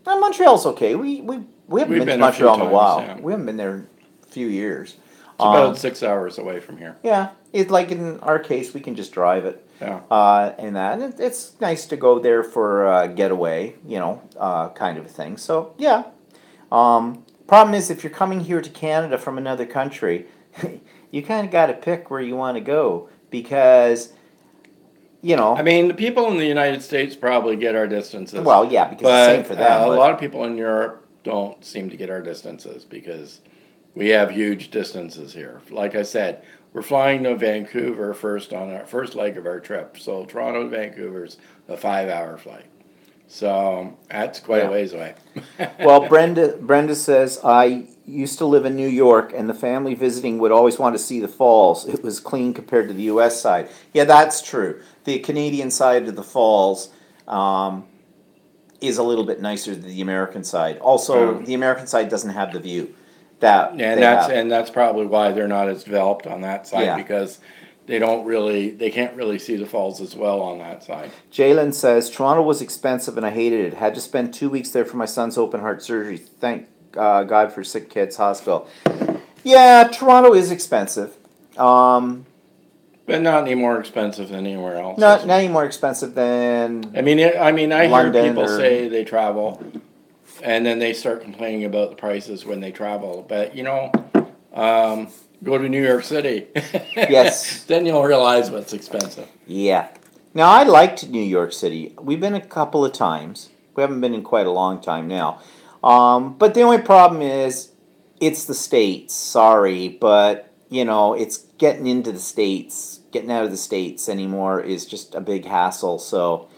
Montreal's okay. We haven't We've been to been a few Montreal in a times, while. yeah. We haven't been there in a few years. It's about Um, 6 hours away from here. yeah, it's like in our case, we can just drive it. Yeah. It's nice to go there for a getaway, kind of a thing. So yeah. Problem is, if you're coming here to Canada from another country, you kind of got to pick where you want to go because, I mean, the people in the United States probably get our distances. well, yeah, because it's the same But for them. a but- lot of people in Europe don't seem to get our distances because we have huge distances here. Like I said, we're flying to Vancouver first on our first leg of our trip. So Toronto to Vancouver's a 5-hour flight. So that's quite Yeah. a ways away. Well, Brenda says, I used to live in New York, and the family visiting would always want to see the falls. It was clean compared to the U.S. side. Yeah, that's true. The Canadian side of the falls is a little bit nicer than the American side. Also, the American side doesn't have the view that And they that's have. and that's probably why they're not as developed on that side Yeah. because they can't really see the falls as well on that side. Jalen says, Toronto was expensive and I hated it. Had to spend 2 weeks there for my son's open heart surgery. Thank God for Sick Kids Hospital. Yeah, Toronto is expensive. But not any more expensive than anywhere else. Not any more expensive than I mean, I hear London people or- say they travel, and then they start complaining about the prices when they travel. But go to New York City. Yes. Then you'll realize what's expensive. Yeah. Now, I liked New York City. We've been a couple of times. We haven't been in quite a long time now. But the only problem is it's the States. Sorry, but, it's getting into the States. Getting out of the States anymore is just a big hassle. So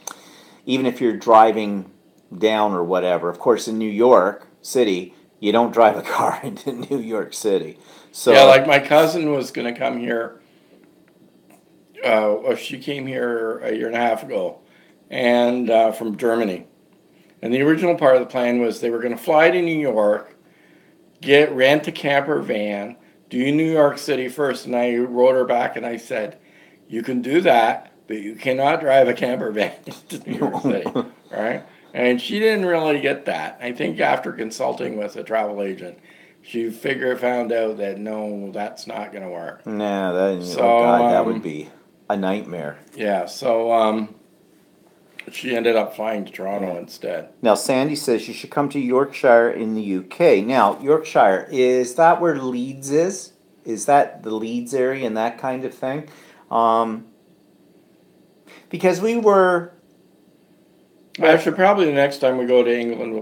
even if you're driving down or whatever, of course, in New York City, you don't drive a car into New York City. So Yeah, like my cousin was going to come here. She came here a year and a half ago, and from Germany. And the original part of the plan was they were going to fly to New York, rent a camper van, do New York City first. And I wrote her back and I said, "You can do that, but you cannot drive a camper van to New York City, right?" And she didn't really get that. I think after consulting with a travel agent, she found out that no, that's not going to work. nah, oh So, God, that would be a nightmare. Yeah, so she ended up flying to Toronto instead. Now, Sandy says you should come to Yorkshire in the UK. Now, Yorkshire, is that where Leeds is? Is that the Leeds area and that kind of thing? Because we Actually, probably the next time we go to England,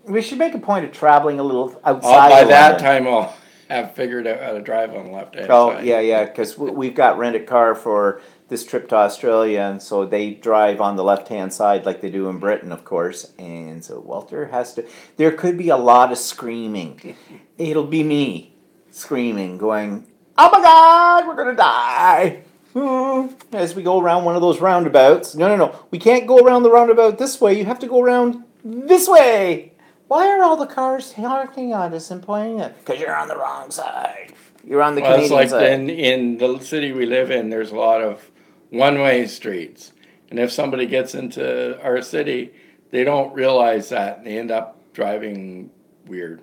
we should make a point of traveling a little outside by of that London. time I'll have figured out how to drive on the left hand Oh, side. yeah, because we've got rented car for this trip to Australia, and so they drive on the left-hand side like they do in Britain, of course. And so Walter has to. There could be a lot of screaming. It'll be me screaming, going, "Oh my God, we're gonna die!" As we go around one of those roundabouts. No, we can't go around the roundabout this way. You have to go around this way. Why are all the cars honking at us and playing it? Because you're on the wrong side. You're on the Well, it's Canadian like side. in the city we live in, there's a lot of one-way streets. And if somebody gets into our city, they don't realize that and they end up driving weird.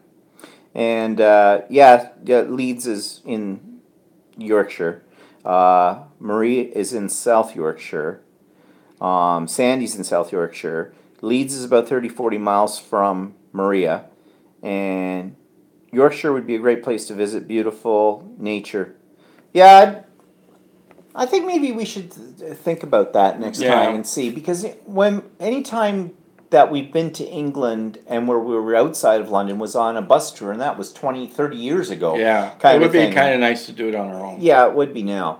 And Leeds is in Yorkshire. Marie is in South Yorkshire. Sandy's in South Yorkshire. Leeds is about 30, 40 miles from Maria. And Yorkshire would be a great place to visit. Beautiful nature. Yeah, I think maybe we should think about that next Yeah. time and see. Because anytime that we've been to England and where we were outside of London was on a bus tour, and that was 20, 30 years ago. Yeah, kind it of would be thing. kind of nice to do it on our own. Yeah, it would be now.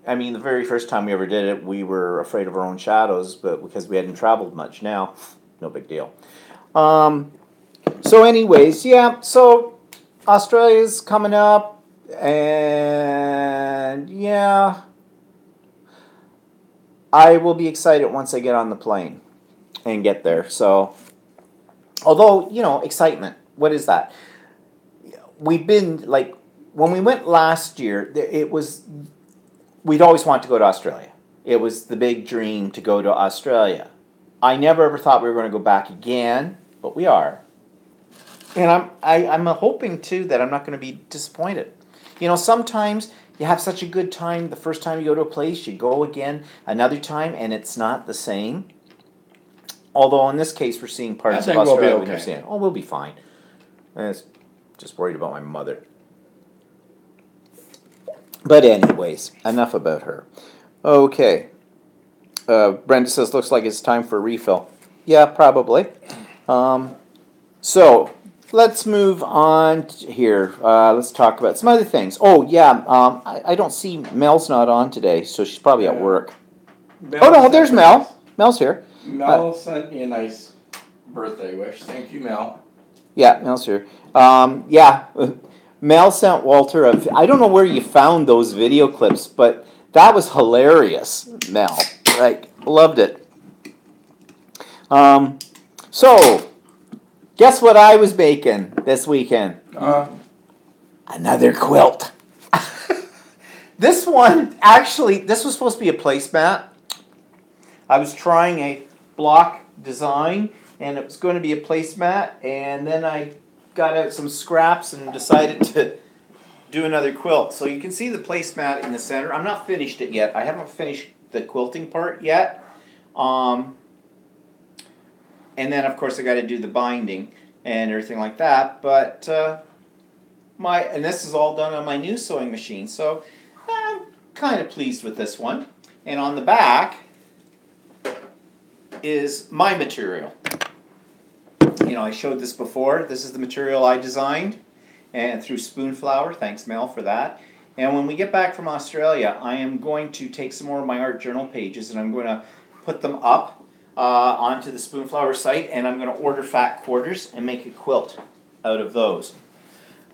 I mean, the very first time we ever did it, we were afraid of our own shadows, but because we hadn't traveled much. Now, no big deal. So, anyways, yeah. So Australia's coming up, and yeah, I will be excited once I get on the plane and get there. So, although excitement. What is that? We've been like when we went last year. It was. We'd always wanted to go to Australia. It was the big dream to go to Australia. I never ever thought we were going to go back again, but we are. And I'm hoping too that I'm not going to be disappointed. Sometimes you have such a good time the first time you go to a place, you go again another time, and it's not the same. Although in this case, we're seeing parts of Australia we've never seen. Oh, we'll be fine. I was just worried about my mother. But anyways, enough about her. Okay. Brenda says, looks like it's time for a refill. Yeah, probably. So, let's move on here. Let's talk about some other things. Oh, yeah, I don't see Mel's not on today, so she's probably at work. Oh, no, there's Mel. Mel's here. Mel sent me a nice birthday wish. Thank you, Mel. Yeah, Mel's here. Yeah. Mel sent Walter I don't know where you found those video clips, but that was hilarious, Mel. Like, loved it. So, guess what I was making this weekend? Another quilt. This one, actually, this was supposed to be a placemat. I was trying a block design, and it was going to be a placemat, and then I got out some scraps and decided to do another quilt. So you can see the placemat in the center. I'm not finished it yet. I haven't finished the quilting part yet. And then of course I got to do the binding and everything like that. But and this is all done on my new sewing machine. So I'm kind of pleased with this one. And on the back is my material. I showed this before. This is the material I designed and through Spoonflower. Thanks, Mel, for that. And when we get back from Australia, I am going to take some more of my art journal pages and I'm going to put them up onto the Spoonflower site, and I'm going to order fat quarters and make a quilt out of those.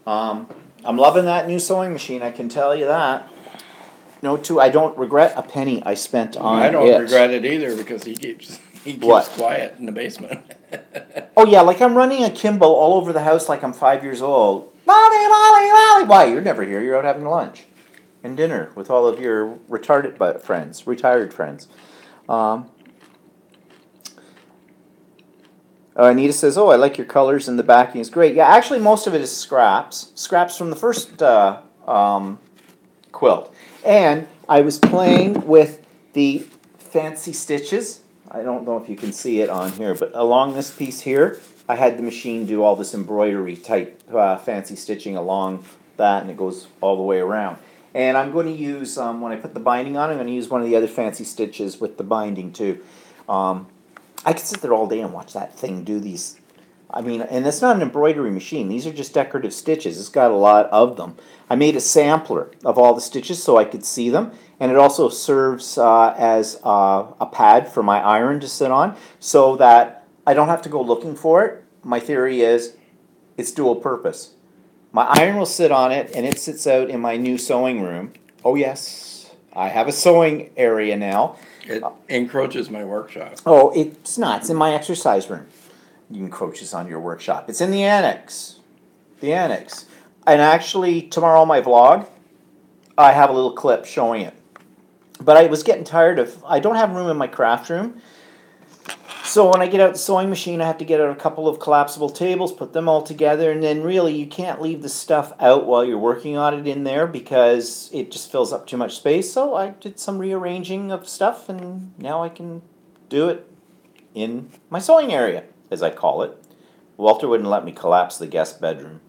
I'm loving that new sewing machine, I can tell you that. I don't regret a penny I spent on it. I don't regret it either because he keeps quiet in the basement. Oh yeah, like I'm running a Kimball all over the house like I'm 5 years old. Lolly, lolly, lolly. Why? You're never here. You're out having lunch and dinner with all of your retired friends. Anita says, "Oh, I like your colors and the backing is great." Yeah, actually, most of it is scraps from the first quilt. And I was playing with the fancy stitches. I don't know if you can see it on here, but along this piece here, I had the machine do all this embroidery type fancy stitching along that, and it goes all the way around. And I'm going to use, when I put the binding on, I'm going to use one of the other fancy stitches with the binding too. I could sit there all day and watch that thing do these. I mean, and it's not an embroidery machine. These are just decorative stitches. It's got a lot of them. I made a sampler of all the stitches so I could see them. And it also serves as a pad for my iron to sit on so that I don't have to go looking for it. My theory is it's dual purpose. My iron will sit on it, and it sits out in my new sewing room. Oh, yes, I have a sewing area now. It encroaches my workshop. Oh, it's not. It's in my exercise room. you encroaches on your workshop. It's in the annex. The annex. And actually, tomorrow on my vlog, I have a little clip showing it. But I was getting tired of, I don't have room in my craft room. So when I get out the sewing machine, I have to get out a couple of collapsible tables, put them all together, and then really you can't leave the stuff out while you're working on it in there because it just fills up too much space. So I did some rearranging of stuff, and now I can do it in my sewing area, as I call it. Walter wouldn't let me collapse the guest bedroom.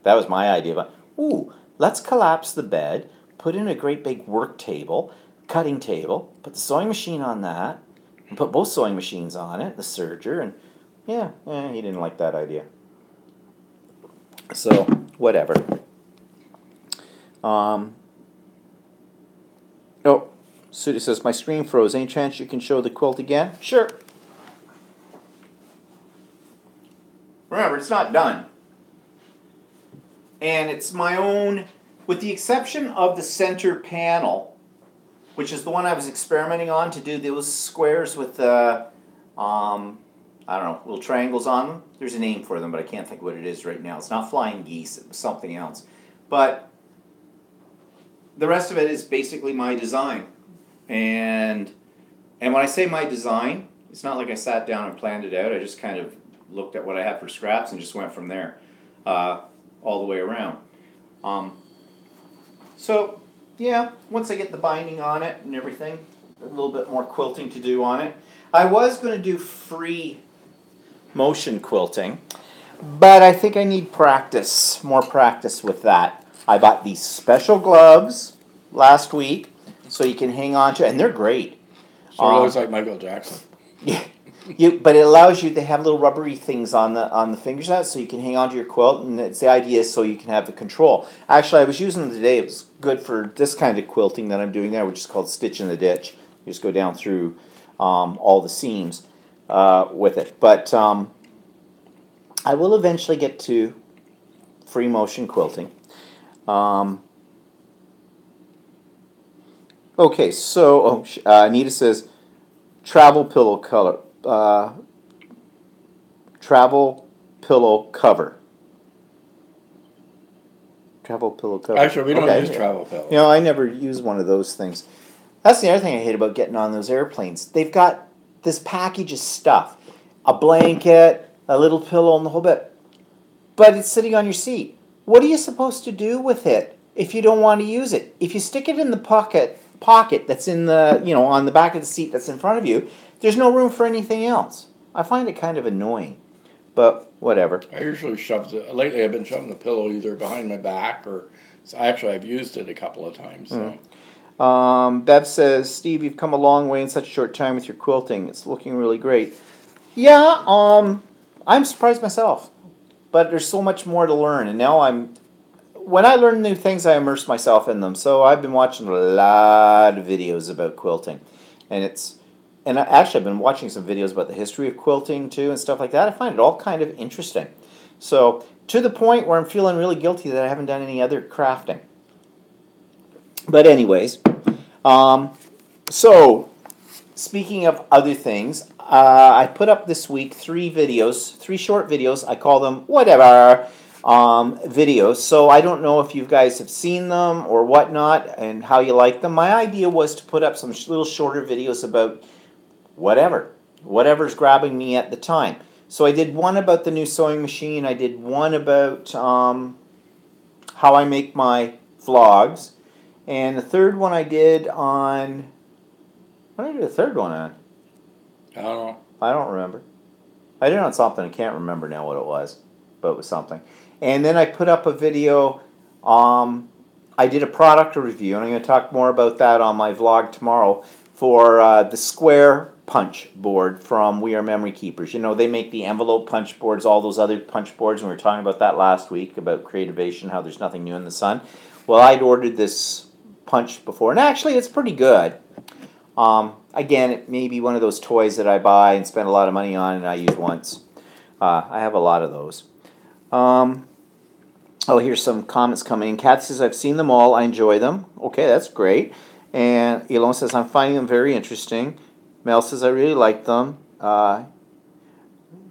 That was my idea. But, ooh, let's collapse the bed, put in a great big work table, cutting table, put the sewing machine on that, and put both sewing machines on it, the serger, and he didn't like that idea. So, whatever. Oh, Sudi says, my screen froze. Any chance you can show the quilt again? Sure. Remember, it's not done. And it's my own, with the exception of the center panel, which is the one I was experimenting on to do those squares with the, I don't know, little triangles on them. There's a name for them, but I can't think what it is right now. It's not flying geese, it was something else. But the rest of it is basically my design. And when I say my design, it's not like I sat down and planned it out. I just kind of looked at what I had for scraps and just went from there, all the way around. So, yeah, once I get the binding on it and everything, a little bit more quilting to do on it. I was going to do free motion quilting, but I think I need practice, more practice with that. I bought these special gloves last week, so you can hang on to it, and they're great. So it looks like Michael Jackson. Yeah. But it allows you, they have little rubbery things on the fingers of it, so you can hang onto your quilt, and it's the idea is so you can have the control. Actually, I was using them today. It was good for this kind of quilting that I'm doing there, which is called Stitch in the Ditch. You just go down through all the seams with it. But I will eventually get to free motion quilting. Okay, so Anita says, travel pillow color. Travel pillow cover. Travel pillow cover. Actually, we don't use travel pillows. You know, I never use one of those things. That's the other thing I hate about getting on those airplanes. They've got this package of stuff. A blanket, a little pillow, and the whole bit. But it's sitting on your seat. What are you supposed to do with it if you don't want to use it? If you stick it in the pocket that's in the, on the back of the seat that's in front of you, there's no room for anything else. I find it kind of annoying, but whatever. I usually lately I've been shoving the pillow either behind my back or, I've used it a couple of times. So. Bev says, Steve, you've come a long way in such a short time with your quilting. It's looking really great. Yeah, I'm surprised myself, but there's so much more to learn, and now when I learn new things, I immerse myself in them. So I've been watching a lot of videos about quilting, and I've been watching some videos about the history of quilting too and stuff like that. I find it all kind of interesting. So to the point where I'm feeling really guilty that I haven't done any other crafting. But anyways, so speaking of other things, I put up this week 3 short videos. I call them whatever videos. So I don't know if you guys have seen them or whatnot and how you like them. My idea was to put up some little shorter videos about whatever's grabbing me at the time. So I did one about the new sewing machine. I did one about how I make my vlogs. And the third one I did on... What did I do the third one on? I don't know. I don't remember. I did it on something. I can't remember now what it was. But it was something. And then I put up a video. I did a product review. And I'm going to talk more about that on my vlog tomorrow. For the square punch board from We Are Memory Keepers. You know, they make the envelope punch boards, all those other punch boards. And we were talking about that last week, about Creativation, how there's nothing new in the sun. Well, I'd ordered this punch before. And actually, it's pretty good. Again, it may be one of those toys that I buy and spend a lot of money on and I use once. I have a lot of those. Here's some comments coming in. Kat says, I've seen them all. I enjoy them. Okay, that's great. And Elon says, I'm finding them very interesting. Mel says, I really like them.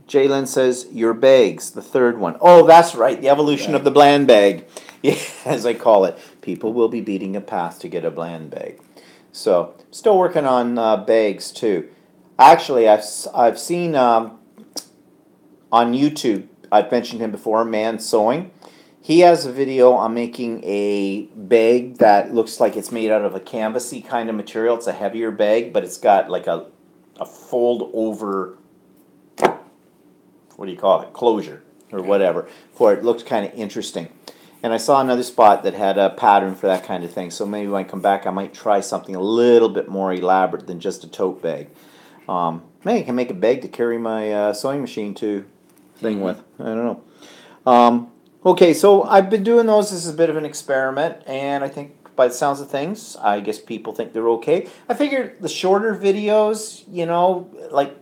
Jalen says, your bags, the third one. Oh, that's right, the evolution of the bland bag, yeah, as I call it. People will be beating a path to get a bland bag. So, still working on bags too. Actually, I've seen on YouTube, I've mentioned him before, Man Sewing. He has a video on making a bag that looks like it's made out of a canvasy kind of material. It's a heavier bag, but it's got like a fold over, what do you call it, closure or whatever for it. It looks kind of interesting. And I saw another spot that had a pattern for that kind of thing. So maybe when I come back, I might try something a little bit more elaborate than just a tote bag. Maybe I can make a bag to carry my sewing machine to thing with. I don't know. Okay, so I've been doing those as a bit of an experiment, and I think by the sounds of things, I guess people think they're okay. I figure the shorter videos, like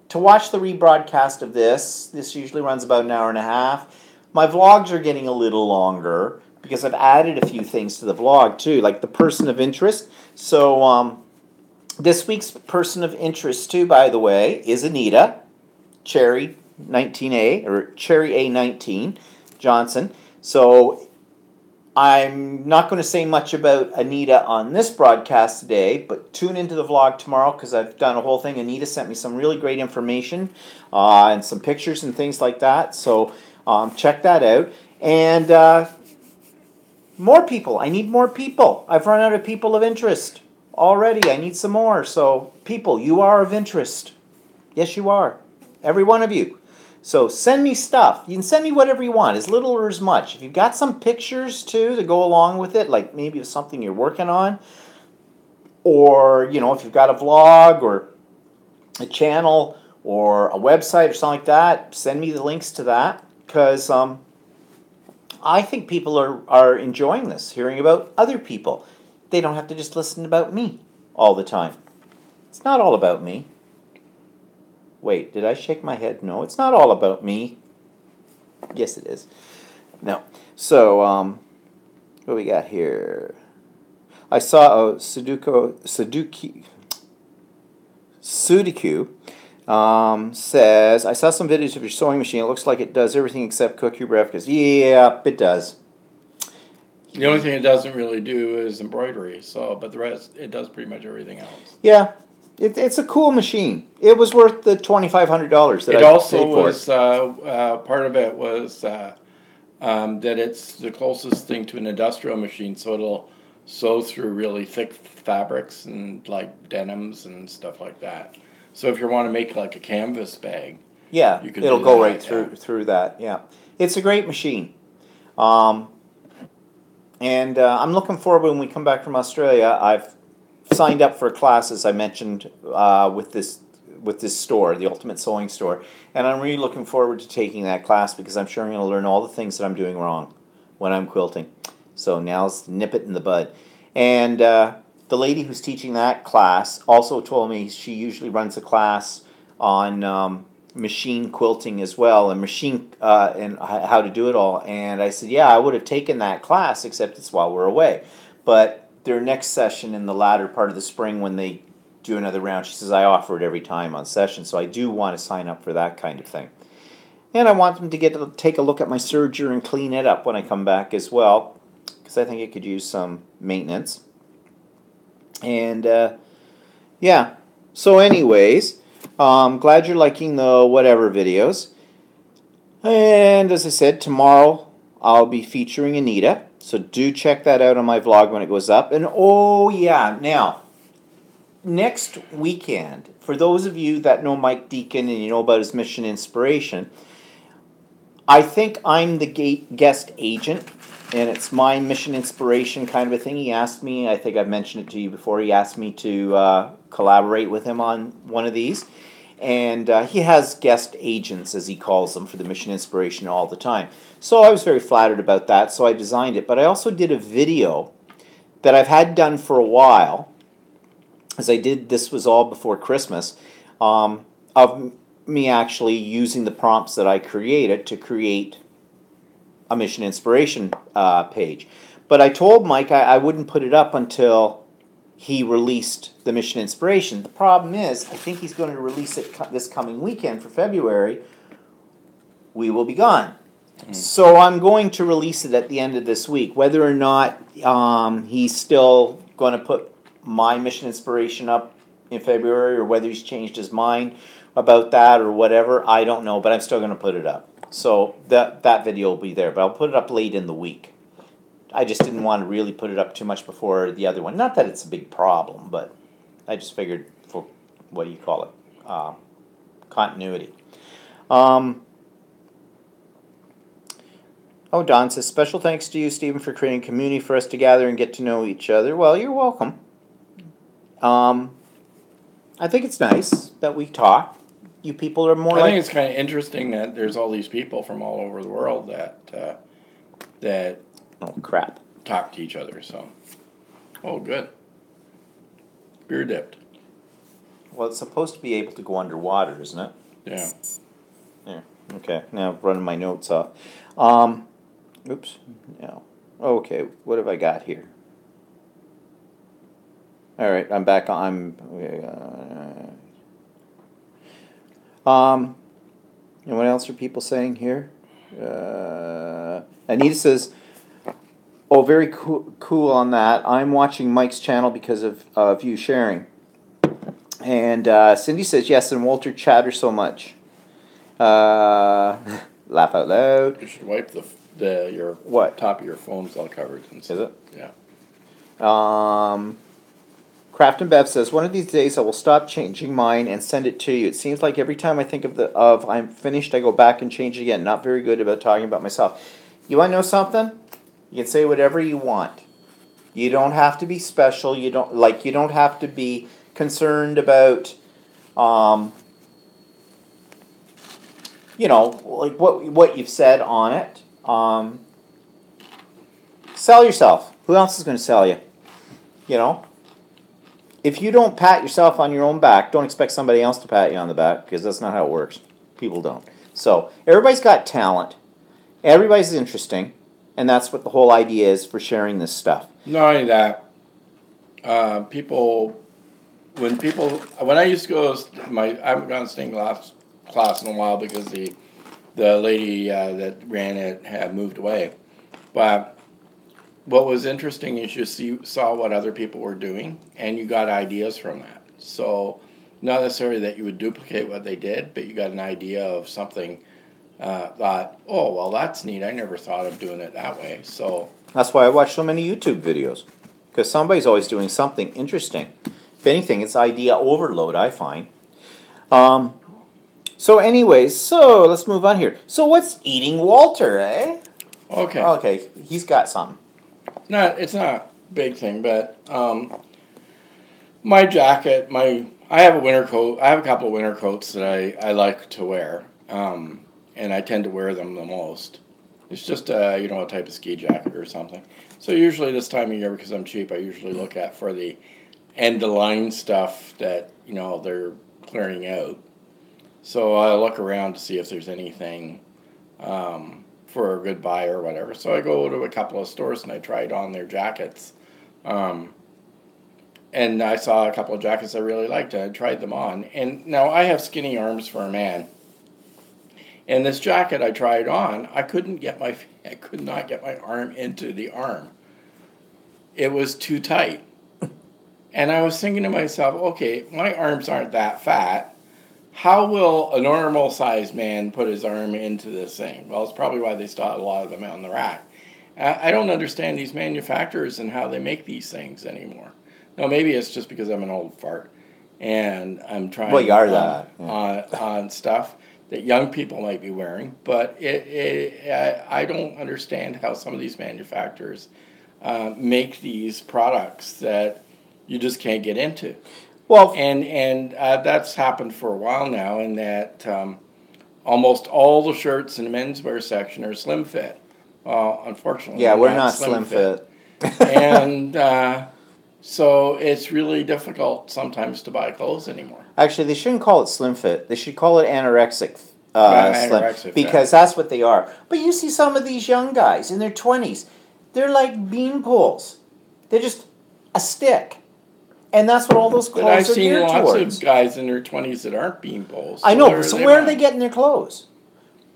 to watch the rebroadcast of this usually runs about an hour and a half. My vlogs are getting a little longer because I've added a few things to the vlog too, like the person of interest. So this week's person of interest too, by the way, is Anita Cherry 19A or Cherry A19 Johnson. So I'm not going to say much about Anita on this broadcast today, but tune into the vlog tomorrow because I've done a whole thing. Anita sent me some really great information and some pictures and things like that. So check that out. And more people. I need more people. I've run out of people of interest already. I need some more. So people, you are of interest. Yes, you are. Every one of you. So send me stuff. You can send me whatever you want, as little or as much. If you've got some pictures too to go along with it, like maybe it's something you're working on, or if you've got a vlog or a channel or a website or something like that, send me the links to that because I think people are enjoying this, hearing about other people. They don't have to just listen about me all the time. It's not all about me. Wait, did I shake my head? No, it's not all about me. Yes, it is. No. So, what we got here? I saw Sudoku says, I saw some videos of your sewing machine. It looks like it does everything except cook your breakfast. Yeah, it does. The only thing it doesn't really do is embroidery. But the rest, it does pretty much everything else. Yeah. It's a cool machine. It was worth the $2,500 that I paid for it. It also was, part of it was that it's the closest thing to an industrial machine, so it'll sew through really thick fabrics and like denims and stuff like that. So if you want to make like a canvas bag, yeah, you can it'll go right through that. Yeah, it's a great machine. And I'm looking forward when we come back from Australia. I've signed up for a class, as I mentioned, with this store, the Ultimate Sewing Store, and I'm really looking forward to taking that class because I'm sure I'm going to learn all the things that I'm doing wrong when I'm quilting. So now's nip it in the bud. And the lady who's teaching that class also told me she usually runs a class on machine quilting as well, and and how to do it all. And I said, yeah, I would have taken that class, except it's while we're away. But their next session in the latter part of the spring when they do another round, she says, I offer it every time on session, so I do want to sign up for that kind of thing. And I want them to take a look at my serger and clean it up when I come back as well, because I think it could use some maintenance. And yeah, so anyways, glad you're liking the whatever videos. And as I said, tomorrow I'll be featuring Anita. So do check that out on my vlog when it goes up. And oh yeah, now, next weekend, for those of you that know Mike Deacon and you know about his Mission Inspiration, I think I'm the guest agent, and it's my Mission Inspiration kind of a thing. He asked me, I think I've mentioned it to you before, he asked me to collaborate with him on one of these. And he has guest agents, as he calls them, for the Mission Inspiration all the time. So I was very flattered about that, so I designed it. But I also did a video that I've had done for a while, as this was all before Christmas, of me actually using the prompts that I created to create a Mission Inspiration page. But I told Mike I wouldn't put it up until he released the Mission Inspiration. The problem is, I think he's going to release it this coming weekend for February, we will be gone. So I'm going to release it at the end of this week. Whether or not he's still going to put my Mission Inspiration up in February, or whether he's changed his mind about that or whatever, I don't know. But I'm still going to put it up. So that video will be there. But I'll put it up late in the week. I just didn't want to really put it up too much before the other one. Not that it's a big problem, but I just figured for, what do you call it, continuity. Oh, Don says, special thanks to you, Stephen, for creating community for us to gather and get to know each other. Well, you're welcome. I think it's nice that we talk. You people are more I like... think it's kind of interesting that there's all these people from all over the world that Oh, crap. talk to each other, so. Oh, good. Beer dipped. Well, it's supposed to be able to go underwater, isn't it? Yeah. Yeah. Okay, now I'm running my notes off. Oops. No. Okay, what have I got here? All right, I'm back on. And what else are people saying here? Anita says, oh, very cool on that. I'm watching Mike's channel because of you sharing. And Cindy says, yes, and Walter chatter so much. Laugh out loud. You should wipe your What? top of your phone's all covered. Is it? Yeah. Craft and Bev says, one of these days I will stop changing mine and send it to you. It seems like every time I think of I'm finished, I go back and change again. Not very good about talking about myself. You want to know something? You can say whatever you want. You don't have to be special. You don't have to be concerned about, like what you've said on it. Sell yourself. Who else is going to sell you? If you don't pat yourself on your own back, don't expect somebody else to pat you on the back, because that's not how it works. People don't. So everybody's got talent. Everybody's interesting. And that's what the whole idea is for sharing this stuff. Not only that, when I used to go, I haven't gone to stained glass class in a while because the lady that ran it had moved away. But what was interesting is you saw what other people were doing, and you got ideas from that. So not necessarily that you would duplicate what they did, but you got an idea of something. Thought, oh, well, that's neat. I never thought of doing it that way. So that's why I watch so many YouTube videos, because somebody's always doing something interesting. If anything, it's idea overload, I find. So anyways, let's move on here. So what's eating Walter, eh? Okay. Okay, he's got something. It's not a big thing, but my jacket, I have a winter coat. I have a couple of winter coats that I like to wear. And I tend to wear them the most. It's just a type of ski jacket or something. So usually this time of year, because I'm cheap, I usually look for the end of line stuff that they're clearing out. So I look around to see if there's anything for a good buy or whatever. So I go to a couple of stores and I tried on their jackets. And I saw a couple of jackets I really liked, and I tried them on. And now I have skinny arms for a man. And this jacket I tried on, I could not get my arm into the arm. It was too tight. And I was thinking to myself, okay, my arms aren't that fat. How will a normal sized man put his arm into this thing? Well, it's probably why they still have a lot of them on the rack. I don't understand these manufacturers and how they make these things anymore. No, maybe it's just because I'm an old fart and I'm trying well, you are that. on stuff that young people might be wearing, but I don't understand how some of these manufacturers make these products that you just can't get into. Well, and that's happened for a while now, in that almost all the shirts in the menswear section are slim fit. Unfortunately, yeah, we're not slim fit. And so it's really difficult sometimes to buy clothes anymore. Actually, they shouldn't call it slim fit. They should call it anorexic Anorexic slim, because that's what they are. But you see some of these young guys in their 20s, they're like bean poles. They're just a stick. And that's what all those clothes But I've are seen geared lots towards. of guys in their 20s that aren't bean poles. I know, so where are they getting their clothes?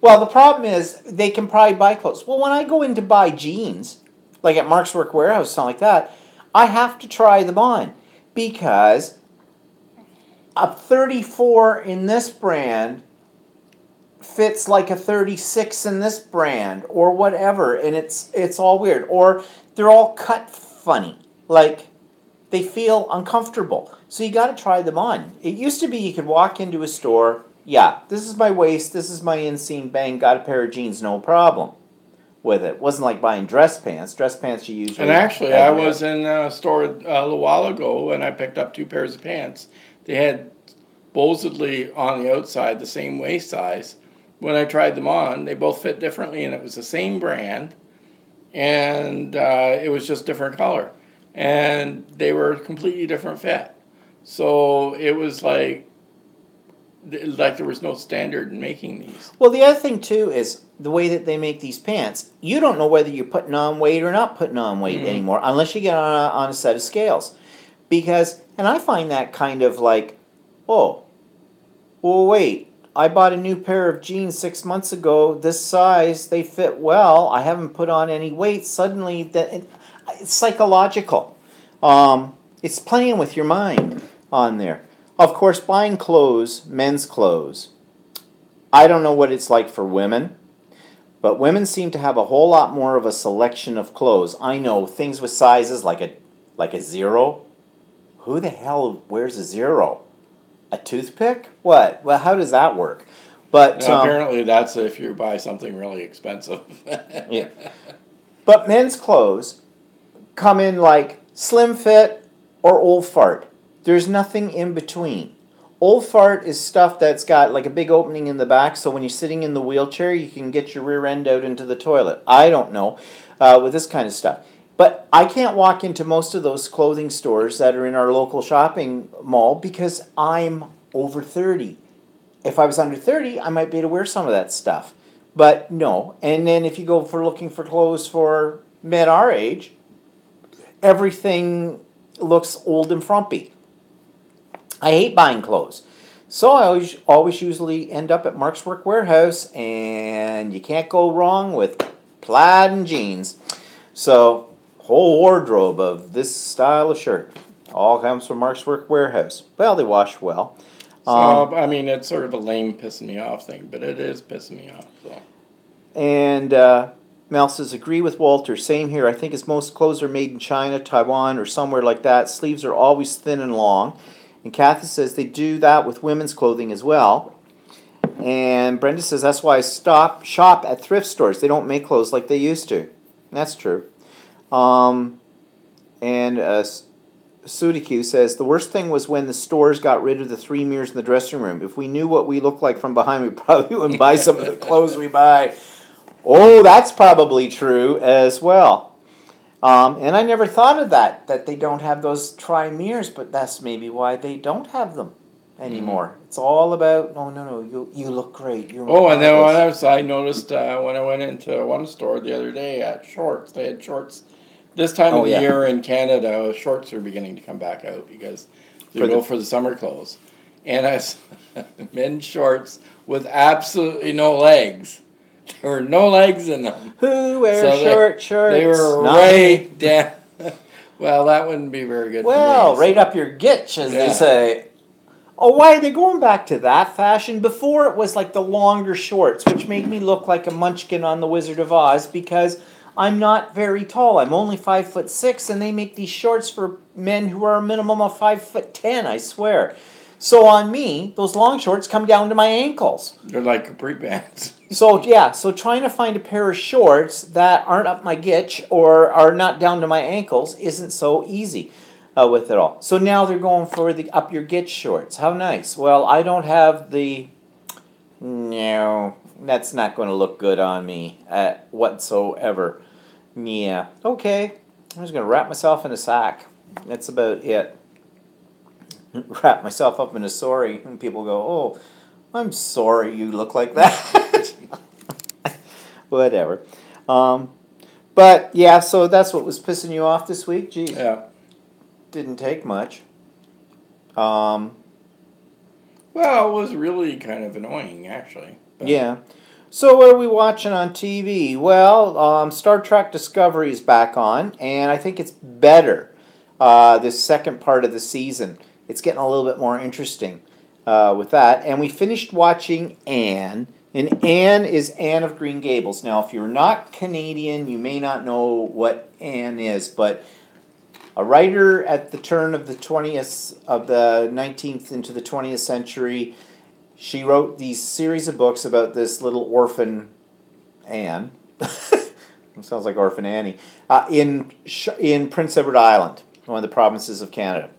Well, the problem is they can probably buy clothes. Well, when I go in to buy jeans, like at Mark's Work Warehouse, something like that, I have to try them on because a 34 in this brand fits like a 36 in this brand or whatever, and it's all weird, or they're all cut funny, like they feel uncomfortable, so you got to try them on. It used to be you could walk into a store, yeah, this is my waist, this is my inseam, bang, got a pair of jeans, no problem with it. Wasn't like buying dress pants you usually And actually, I had to- was in a store a little while ago, and I picked up 2 pairs of pants. They had supposedly on the outside the same waist size. When I tried them on, they both fit differently, and it was the same brand, and it was just different color, and they were completely different fit. So it was like there was no standard in making these. Well, the other thing too is the way that they make these pants. You don't know whether you're putting on weight or not putting on weight anymore, unless you get on a set of scales. Because, and I find that kind of like, oh, well, wait. I bought a new pair of jeans 6 months ago. This size, they fit well. I haven't put on any weight. Suddenly, it's psychological. It's playing with your mind on there. Of course, buying clothes, men's clothes. I don't know what it's like for women, but women seem to have a whole lot more of a selection of clothes. I know things with sizes like a 0. Who the hell wears a 0? A toothpick? What? Well, how does that work? But Now, apparently, that's if you buy something really expensive. yeah. But men's clothes come in like slim fit or old fart. There's nothing in between. Old fart is stuff that's got like a big opening in the back, so when you're sitting in the wheelchair, you can get your rear end out into the toilet. I don't know with this kind of stuff. But I can't walk into most of those clothing stores that are in our local shopping mall because I'm over 30. If I was under 30, I might be able to wear some of that stuff. But no. And then if you go for looking for clothes for men our age, everything looks old and frumpy. I hate buying clothes. So I always usually end up at Mark's Work Warehouse, and you can't go wrong with plaid and jeans. So whole wardrobe of this style of shirt all comes from Mark's Work Warehouse. Well, they wash well. So, I mean, it's sort of a lame pissing me off thing, but it is pissing me off. So. And Mel says, agree with Walter. Same here. I think his most clothes are made in China, Taiwan, or somewhere like that. Sleeves are always thin and long. And Kathy says they do that with women's clothing as well. And Brenda says that's why I shop at thrift stores. They don't make clothes like they used to. And that's true. And Sudiku says, the worst thing was when the stores got rid of the 3 mirrors in the dressing room. If we knew what we looked like from behind, we probably wouldn't buy some of the clothes we buy. Oh, that's probably true as well. And I never thought of that they don't have those tri-mirrors, but that's maybe why they don't have them anymore. It's all about, oh, no, you look great. You're And then what marvelous. else I noticed when I went into one store the other day at shorts, they had shorts. This time of the year in Canada, shorts are beginning to come back out because they go for the summer clothes. And I saw men's shorts with absolutely no legs. There were no legs in them. Who wears shorts? They were right down. Well, that wouldn't be very good Well, for me. right up your gitch, as they say. Oh, why are they going back to that fashion? Before it was like the longer shorts, which made me look like a munchkin on The Wizard of Oz because I'm not very tall. I'm only 5'6", and they make these shorts for men who are a minimum of 5'10", I swear. So on me, those long shorts come down to my ankles. They're like capri pants. So trying to find a pair of shorts that aren't up my gitch or are not down to my ankles isn't so easy with it all. So now they're going for the up your gitch shorts. How nice. Well, I don't have the... No, that's not going to look good on me whatsoever. Yeah, okay. I'm just going to wrap myself in a sack. That's about it. Wrap myself up in a sorry, and people go, oh, I'm sorry you look like that. Whatever. But, yeah, so that's what was pissing you off this week? Gee, Yeah. didn't take much. Well, it was really kind of annoying, actually. But Yeah. So what are we watching on TV? Well, Star Trek Discovery is back on, and I think it's better. This second part of the season, it's getting a little bit more interesting with that. And we finished watching Anne, and Anne is Anne of Green Gables. Now, if you're not Canadian, you may not know what Anne is, but a writer at the turn of the 19th into the 20th century. She wrote these series of books about this little orphan Anne. It sounds like Orphan Annie in Prince Edward Island, one of the provinces of Canada,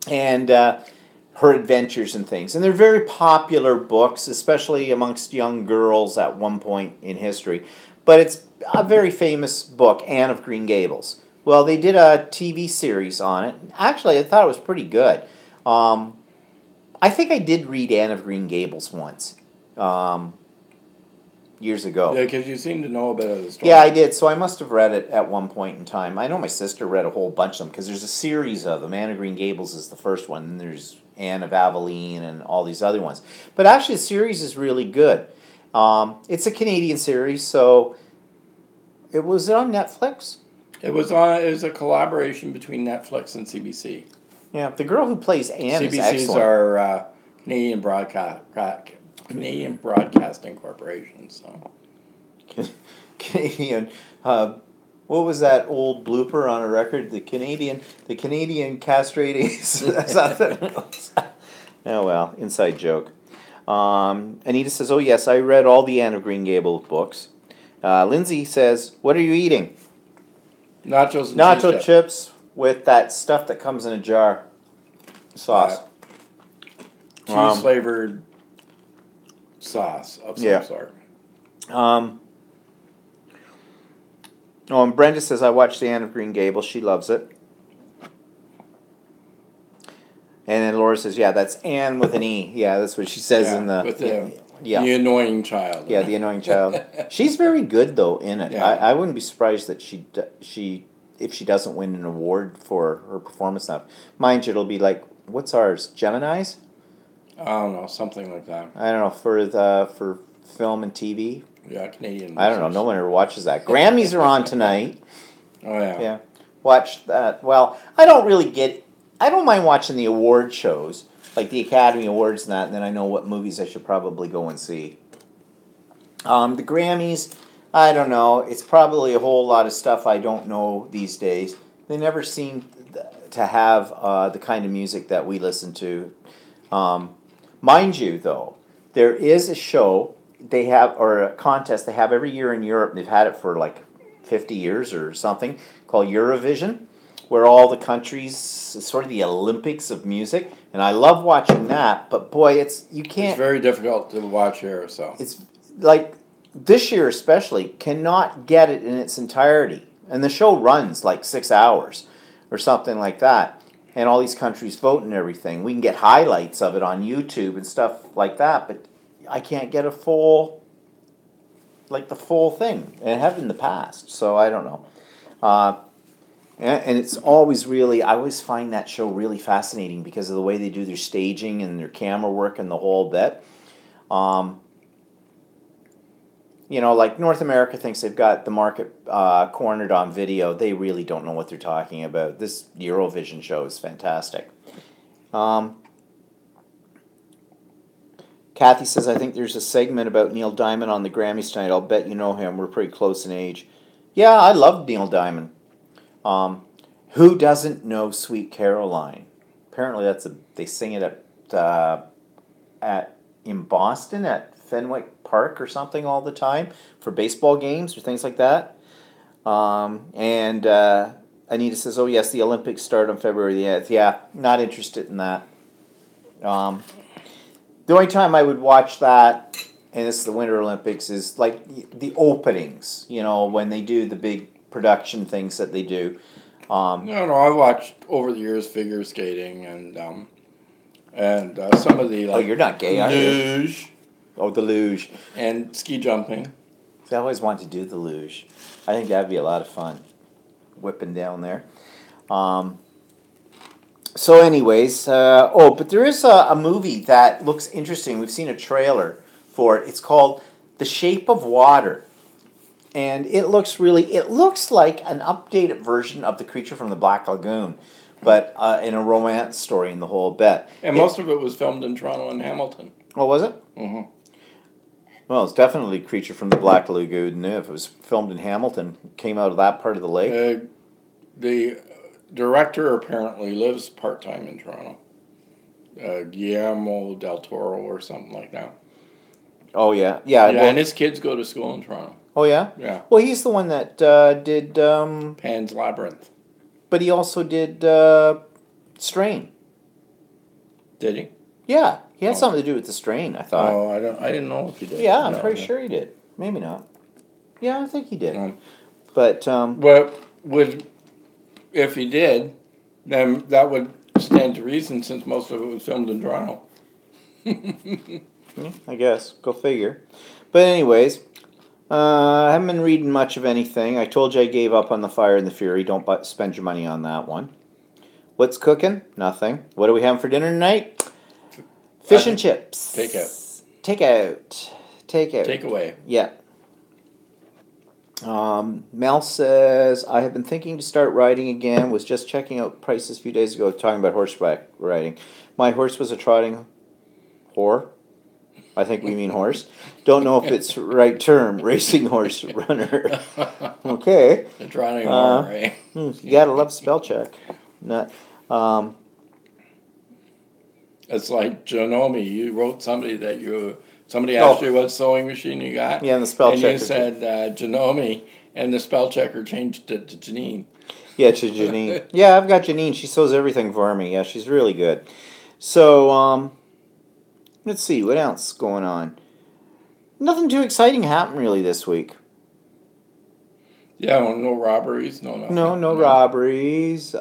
and her adventures and things. And they're very popular books, especially amongst young girls at one point in history. But it's a very famous book, Anne of Green Gables. Well, they did a TV series on it. Actually, I thought it was pretty good. I think I did read Anne of Green Gables once, years ago. Yeah, because you seem to know a bit of the story. Yeah, I did. So I must have read it at one point in time. I know my sister read a whole bunch of them because there's a series of them. Anne of Green Gables is the first one, and there's Anne of Aveline and all these other ones. But actually, the series is really good. It's a Canadian series, so it was on Netflix. It was a collaboration between Netflix and CBC. Yeah, the girl who plays Anne is CBC's excellent. our Canadian Broadcasting Corporation. So Canadian. What was that old blooper on a record? The Canadian castrating. Oh well, inside joke. Anita says, "Oh yes, I read all the Anne of Green Gables books." Lindsay says, "What are you eating?" nachos and Nacho cheese chips with that stuff that comes in a jar. Sauce. cheese flavored sauce of some sort. Oh, and Brenda says, I watched the Anne of Green Gables. She loves it. And then Laura says, yeah, that's Anne with an E. Yeah, that's what she says in the... with the annoying child. Yeah, the annoying child. She's very good, though, in it. Yeah. I wouldn't be surprised that if she doesn't win an award for her performance now. Mind you, it'll be like, what's ours? Gemini's? I don't know, something like that. I don't know, for film and TV. Yeah, Canadian. I don't know. No one ever watches that. Grammys are on tonight. Oh yeah. Yeah, watch that. Well, I don't mind watching the award shows, like the Academy Awards and that, and then I know what movies I should probably go and see. The Grammys, I don't know. It's probably a whole lot of stuff I don't know these days. They never seem to have the kind of music that we listen to. Mind you, though, there is a show they have, or a contest they have every year in Europe. They've had it for like 50 years or something, called Eurovision, where all the countries, it's sort of the Olympics of music, and I love watching that. But boy, It's very difficult to watch here. So it's like this year especially cannot get it in its entirety, and the show runs like 6 hours or something like that. And all these countries vote and everything. We can get highlights of it on YouTube and stuff like that, but I can't get the full thing. And I have in the past, so I don't know. And it's always really, I always find that show really fascinating because of the way they do their staging and their camera work and the whole bit. Like North America thinks they've got the market cornered on video. They really don't know what they're talking about. This Eurovision show is fantastic. Kathy says, I think there's a segment about Neil Diamond on the Grammys tonight. I'll bet you know him. We're pretty close in age. Yeah, I love Neil Diamond. Who doesn't know Sweet Caroline? Apparently they sing it in Boston at Fenwick Park or something all the time for baseball games or things like that. And Anita says, oh yes, the Olympics start on February the 8th. Yeah, not interested in that. The only time I would watch that, and it's the Winter Olympics, is like the openings, when they do the big production things that they do. No, I watched over the years figure skating and some of the Oh, you're not gay, are you? luge Oh, the luge. and ski jumping. I always wanted to do the luge. I think that'd be a lot of fun, whipping down there. So anyways, but there is a movie that looks interesting. We've seen a trailer for it. It's called The Shape of Water. And it looks like an updated version of The Creature from the Black Lagoon, but in a romance story in the whole bit. And most of it was filmed in Toronto and Hamilton. Oh, was it? Mm-hmm. Well, it's definitely Creature from the Black Lagoon. If it was filmed in Hamilton, came out of that part of the lake. The director apparently lives part-time in Toronto. Guillermo del Toro or something like that. Oh, yeah. Yeah, Yeah, and his kids go to school in Toronto. Oh, yeah? Yeah. Well, he's the one that did... Pan's Labyrinth. But he also did Strain. Did he? Yeah, he had something to do with the Strain, I thought. Oh, I didn't know if he did. Yeah, I'm pretty sure he did. Maybe not. Yeah, I think he did. Mm. But... if he did, then that would stand to reason since most of it was filmed in Toronto. I guess. Go figure. But anyways, I haven't been reading much of anything. I told you I gave up on The Fire and the Fury. Don't spend your money on that one. What's cooking? Nothing. What are we having for dinner tonight? Fish and chips. Takeout. Takeaway. Yeah. Mel says, I have been thinking to start riding again. Was just checking out prices a few days ago, talking about horseback riding. My horse was a trotting whore. I think we mean horse. Don't know if it's the right term. Racing horse runner. Okay. The trotting whore, right? You gotta love spell check. Not. It's like Janome. You wrote somebody asked you what sewing machine you got. Yeah, and the spell checker. And you said Janome, and the spell checker changed it to Janine. Yeah, to Janine. Yeah, I've got Janine. She sews everything for me. Yeah, she's really good. So, let's see, what else is going on? Nothing too exciting happened really this week. Yeah, no robberies, no robberies.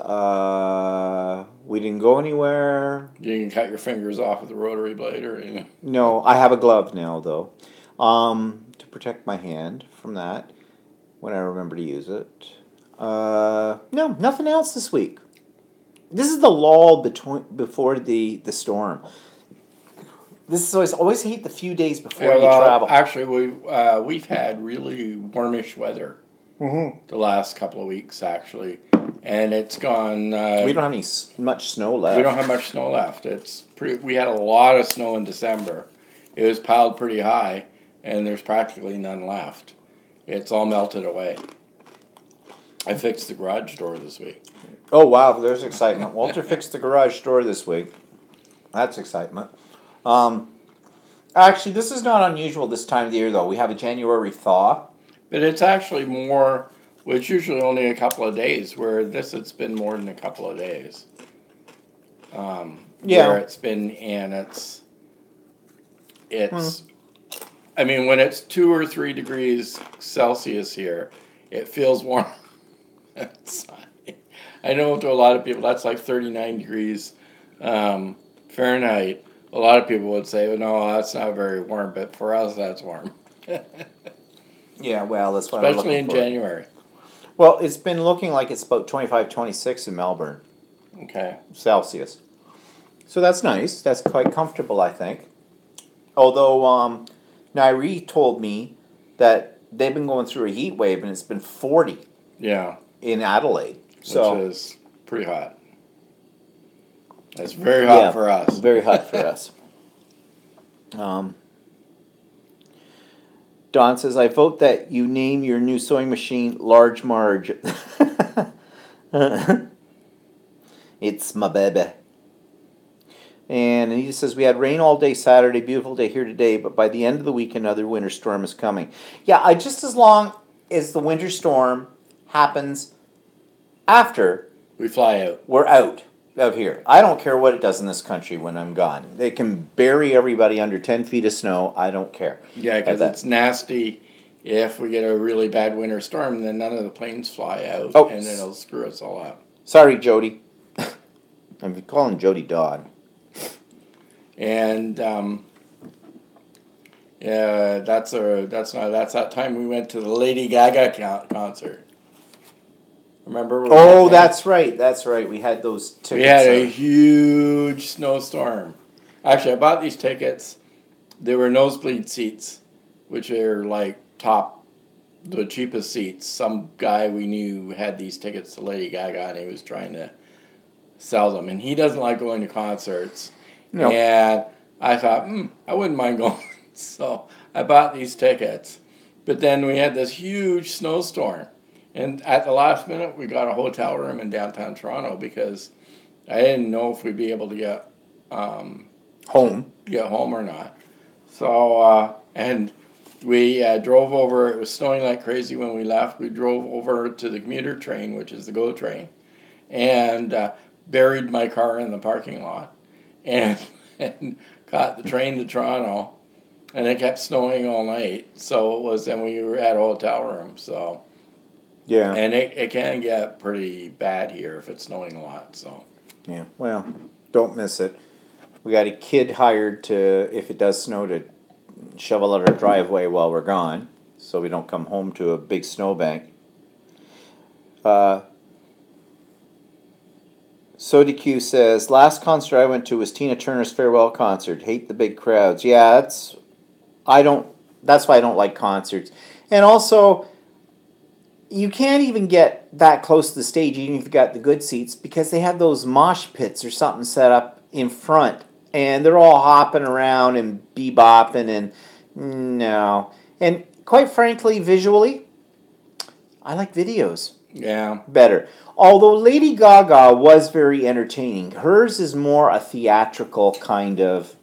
We didn't go anywhere. You can cut your fingers off with a rotary blade or anything. No, I have a glove now though, to protect my hand from that when I remember to use it. No, nothing else this week. This is the lull before the storm. This is always hate the few days before you travel. Actually, we've had really warmish weather the last couple of weeks actually, and it's gone. We don't have much snow left. We don't have much snow left. We had a lot of snow in December. It was piled pretty high, and there's practically none left. It's all melted away. I fixed the garage door this week. Oh wow, there's excitement. Walter fixed the garage door this week. That's excitement. Actually, this is not unusual this time of the year, though. We have a January thaw. But it's actually more, well, it's usually only a couple of days, where it's been more than a couple of days. Where it's been, and it's I mean, when it's 2 or 3 degrees Celsius here, it feels warm outside. I know to a lot of people, that's like 39 degrees Fahrenheit. A lot of people would say, well, no, that's not very warm, but for us, that's warm. Yeah, well, that's what especially in January. Well, it's been looking like it's about 25, 26 in Melbourne. Okay. Celsius. So that's nice. That's quite comfortable, I think. Although, Nairi told me that they've been going through a heat wave and it's been 40. Yeah. In Adelaide. Which is pretty hot. It's very hot for us. Very hot for us. Don says, I vote that you name your new sewing machine Large Marge. It's my baby. And he says, we had rain all day Saturday, beautiful day here today, but by the end of the week, another winter storm is coming. Yeah, just as long as the winter storm happens after we fly out, we're out of here. I don't care what it does in this country when I'm gone. They can bury everybody under 10 feet of snow. I don't care. Yeah, because it's nasty. If we get a really bad winter storm, then none of the planes fly out, and it'll screw us all up. Sorry, Jody. I'm calling Jody Dodd. And yeah, that's that time we went to the Lady Gaga concert. Remember? Oh, that's right. That's right. We had those tickets. We had a huge snowstorm. Actually, I bought these tickets. They were nosebleed seats. which are like the cheapest seats. Some guy we knew had these tickets to Lady Gaga, and he was trying to sell them. And he doesn't like going to concerts. No. And I thought, I wouldn't mind going. So I bought these tickets. But then we had this huge snowstorm. And at the last minute, we got a hotel room in downtown Toronto because I didn't know if we'd be able to get Home. home or not. So, and we drove over. It was snowing like crazy when we left. We drove over to the commuter train, which is the GO train, and buried my car in the parking lot, and, and caught the train to Toronto, and it kept snowing all night. So it was, and we were at a hotel room. So, Yeah. and it can get pretty bad here if it's snowing a lot. So, Yeah. Well, don't miss it. We got a kid hired to, if it does snow, to shovel out our driveway while we're gone, so we don't come home to a big snowbank. SodaQ says, last concert I went to was Tina Turner's farewell concert. Hate the big crowds. Yeah, that's why I don't like concerts. And also, you can't even get that close to the stage, even if you got the good seats, because they have those mosh pits or something set up in front. And they're all hopping around and bebopping, and no. And quite frankly, visually, I like videos yeah. better. Although Lady Gaga was very entertaining. Hers is more a theatrical kind of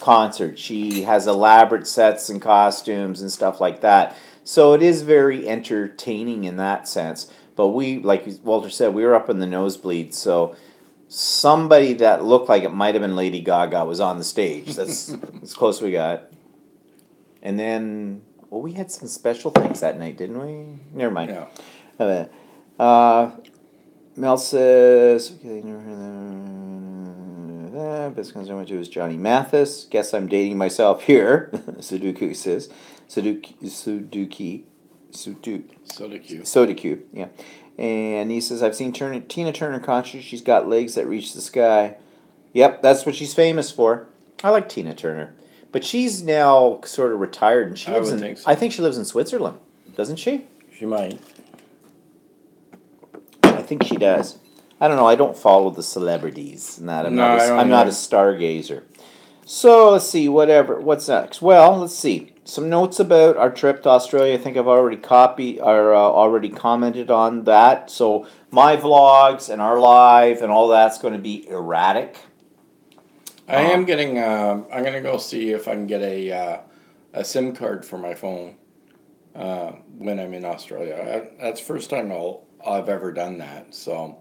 concert. She has elaborate sets and costumes and stuff like that. So it is very entertaining in that sense. But we, like Walter said, we were up in the nosebleeds, so somebody that looked like it might have been Lady Gaga was on the stage. That's as close as we got. And then, well, we had some special things that night, didn't we? Never mind. Yeah. Mel says, okay, best concert I went to was Johnny Mathis. Guess I'm dating myself here. Sudoku says. SodaQ, yeah. And he says, I've seen Tina Turner concert. She's got legs that reach the sky. Yep, that's what she's famous for. I like Tina Turner. But she's now sort of retired, and I would think so. I think she lives in Switzerland, doesn't she? She might. I think she does. I don't know. I don't follow the celebrities and that. I'm not a stargazer. So let's see. What's next? Well, let's see. Some notes about our trip to Australia. I think I've already already commented on that. So my vlogs and our live and all that's going to be erratic. I am getting. I'm gonna go see if I can get a SIM card for my phone when I'm in Australia. That's the first time I've ever done that. So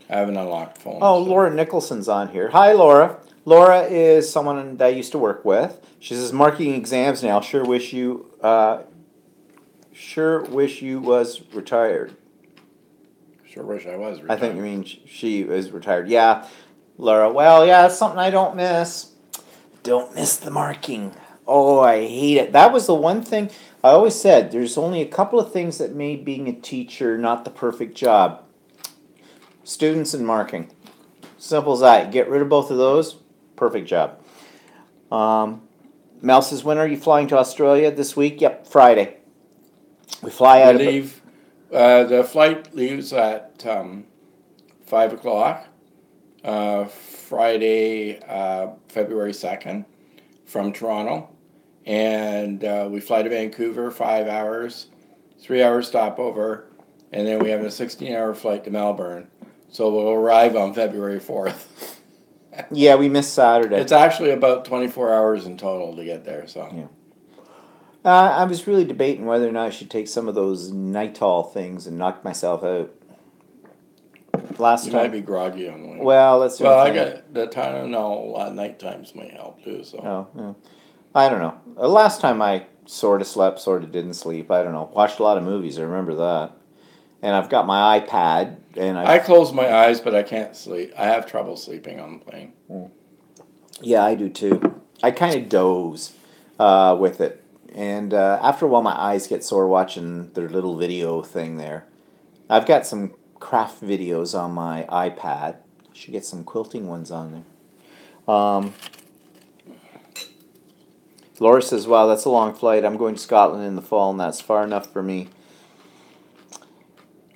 I have an unlocked phone. Oh, so. Laura Nicholson's on here. Hi, Laura. Laura is someone that I used to work with. She says marking exams now. Sure wish you was retired. Sure wish I was retired. I think you mean she is retired. Yeah, Laura. Well, yeah, that's something I don't miss. Don't miss the marking. Oh, I hate it. That was the one thing I always said. There's only a couple of things that made being a teacher not the perfect job. Students and marking. Simple as that. Get rid of both of those. Perfect job. Mel says, when are you flying to Australia this week? Yep, Friday. We fly out. The flight leaves at 5 o'clock. Friday, February 2nd, from Toronto. And we fly to Vancouver, 5 hours, 3 hours stopover, and then we have a 16-hour flight to Melbourne. So we'll arrive on February 4th. Yeah, we missed Saturday. It's actually about 24 hours in total to get there. So. Yeah. I was really debating whether or not I should take some of those Nitol things and knock myself out. You might be groggy on the way. Well, that's the I got the Tylenol night times might help too. So. Oh, yeah. I don't know. Last time I sort of slept, sort of didn't sleep. I don't know. Watched a lot of movies. I remember that. And I've got my iPad, and I close my eyes, but I can't sleep. I have trouble sleeping on the plane. Yeah, I do too. I kind of doze with it, and after a while, my eyes get sore watching their little video thing there. I've got some craft videos on my iPad. I should get some quilting ones on there. Laura says, wow, that's a long flight. I'm going to Scotland in the fall, and that's far enough for me.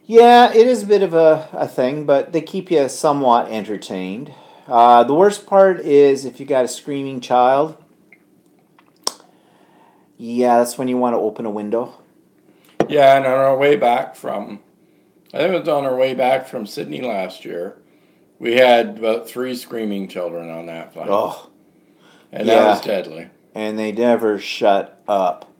Yeah, it is a bit of a thing, but they keep you somewhat entertained. The worst part is if you got a screaming child. Yeah, that's when you want to open a window. Yeah, and on our way back from, I think it was on our way back from Sydney last year, we had about 3 screaming children on that flight. Oh, And that yeah. was deadly. And they never shut up.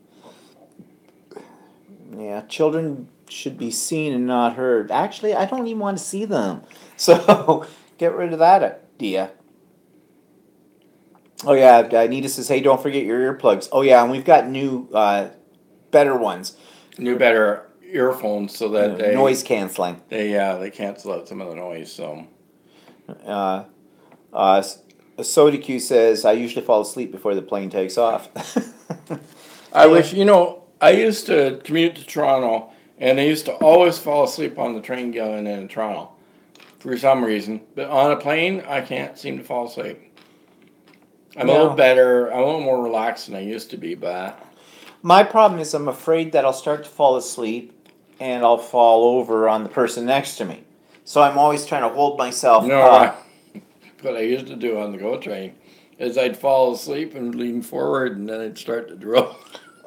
Yeah, children should be seen and not heard. Actually, I don't even want to see them. So get rid of that idea. Oh yeah, Anita says, hey, don't forget your earplugs. Oh yeah, and we've got new, better ones. New, better earphones so that they noise canceling. They cancel out some of the noise. So, SodaQ says, I usually fall asleep before the plane takes off. I wish, I used to commute to Toronto, and I used to always fall asleep on the train going into Toronto for some reason. But on a plane, I can't seem to fall asleep. I'm a little better. I'm a little more relaxed than I used to be, but my problem is I'm afraid that I'll start to fall asleep and I'll fall over on the person next to me. So I'm always trying to hold myself up. What I used to do on the GO train is I'd fall asleep and lean forward, and then I'd start to drool.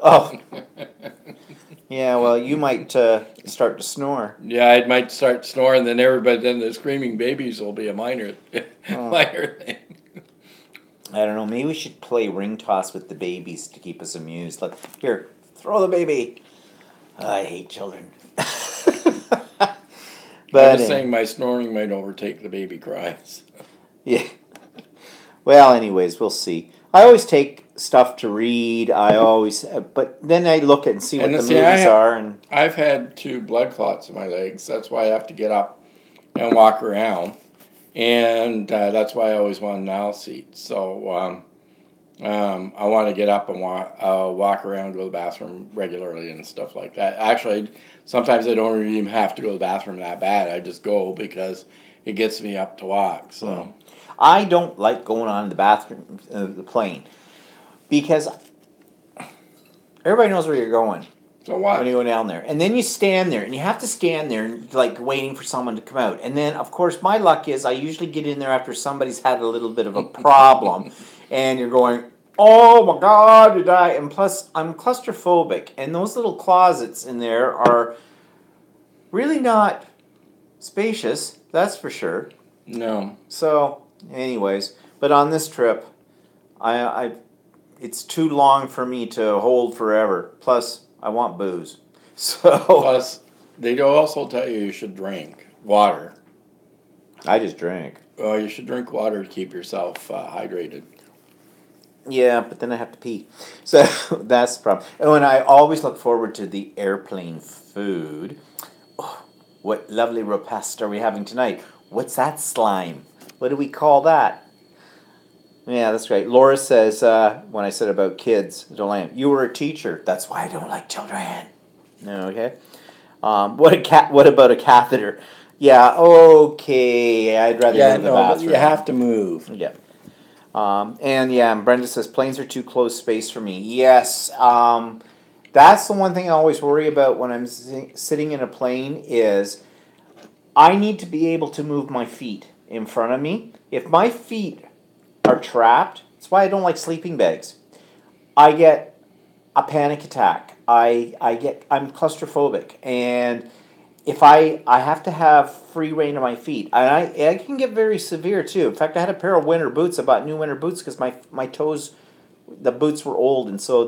Oh. Yeah, well, you might start to snore. Yeah, I might start snoring, then the screaming babies will be a minor thing. I don't know. Maybe we should play ring toss with the babies to keep us amused. Like, here, throw the baby. I hate children. But I was saying my snoring might overtake the baby cries. Yeah. Well, anyways, we'll see. I always take stuff to read. But then I look at and see what the movies are. And I've had 2 blood clots in my legs. That's why I have to get up and walk around. And that's why I always want an aisle seat. So I want to get up and walk around, go to the bathroom regularly and stuff like that. Actually, sometimes I don't even have to go to the bathroom that bad. I just go because it gets me up to walk. So I don't like going on the bathroom, the plane, because everybody knows where you're going. So what? When you go down there. And then you stand there, and you have to stand there, and like waiting for someone to come out. And then, of course, my luck is I usually get in there after somebody's had a little bit of a problem, and you're going, oh my God, you die. And plus, I'm claustrophobic, and those little closets in there are really not spacious, that's for sure. No. So, anyways, but on this trip, it's too long for me to hold forever. Plus, I want booze. So plus, they also tell you should drink water. I just drank. Well, you should drink water to keep yourself hydrated. Yeah, but then I have to pee. So that's the problem. Oh, and I always look forward to the airplane food. Oh, what lovely repast are we having tonight? What's that slime? What do we call that? Yeah, that's great. Laura says, when I said about kids, you were a teacher. That's why I don't like children. Okay. What about a catheter? Yeah, okay. I'd rather go to the bathroom. You have to move. Yeah. And Brenda says, planes are too close space for me. Yes. That's the one thing I always worry about when I'm sitting in a plane is I need to be able to move my feet in front of me. If my feet are trapped, that's why I don't like sleeping bags. I get a panic attack. I'm claustrophobic, and if I have to have free reign of my feet, and I can get very severe too. In fact, I had a pair of winter boots. I bought new winter boots because my toes, the boots were old, and so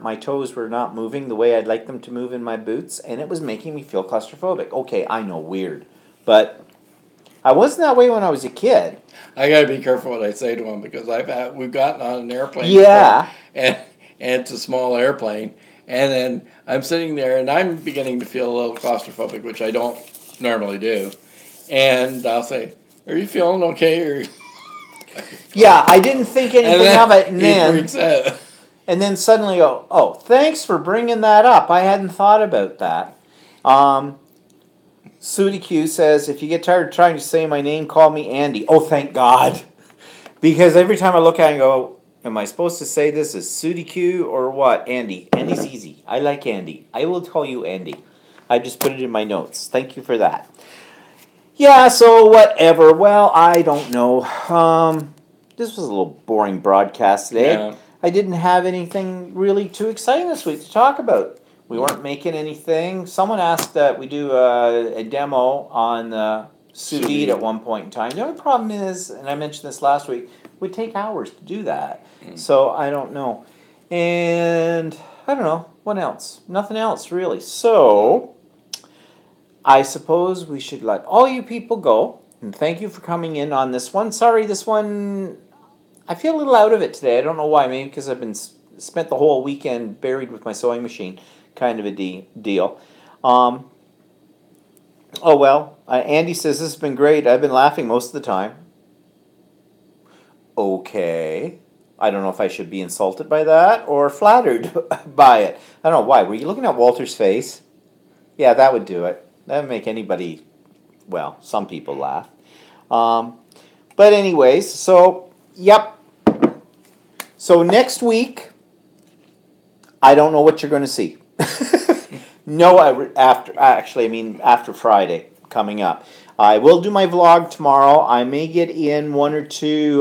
my toes were not moving the way I'd like them to move in my boots, and it was making me feel claustrophobic. Okay, I know, weird, but I wasn't that way when I was a kid. I gotta be careful what I say to them because we've gotten on an airplane. Yeah. And it's a small airplane, and then I'm sitting there and I'm beginning to feel a little claustrophobic, which I don't normally do. And I'll say, "Are you feeling okay?" Yeah, I didn't think anything of it, and then suddenly go, "Oh, thanks for bringing that up. I hadn't thought about that." Sudi Q says, if you get tired of trying to say my name, call me Andy. Oh, thank God. Because every time I look at it, I go, Am I supposed to say this as Sudi Q or what? Andy. Andy's easy. I like Andy. I will call you Andy. I just put it in my notes. Thank you for that. Yeah, so whatever. Well, I don't know. This was a little boring broadcast today. Yeah. I didn't have anything really too exciting this week to talk about. We weren't making anything. Someone asked that we do a demo on sous vide at one point in time. The only problem is, and I mentioned this last week, it would take hours to do that. So I don't know. And I don't know. What else? Nothing else, really. So I suppose we should let all you people go. And thank you for coming in on this one. Sorry, this one, I feel a little out of it today. I don't know why. Maybe because I've been spent the whole weekend buried with my sewing machine, kind of a deal. Oh well. Andy says this has been great. I've been laughing most of the time. Okay. I don't know if I should be insulted by that or flattered by it. I don't know why. Were you looking at Walter's face? Yeah, that would do it. That would make anybody, well, some people laugh. But anyways, so, yep. So next week, I don't know what you're going to see. No, after Friday coming up. I will do my vlog tomorrow. I may get in one or two,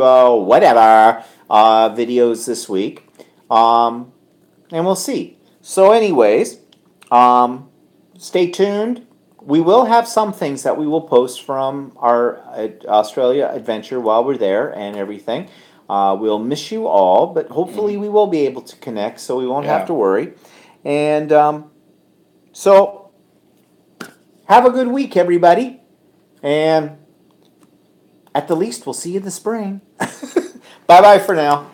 videos this week. And we'll see. So anyways, stay tuned. We will have some things that we will post from our Australia adventure while we're there and everything. We'll miss you all, but hopefully we will be able to connect, so we won't have to worry. And so, have a good week, everybody. And at the least, we'll see you in the spring. Bye-bye for now.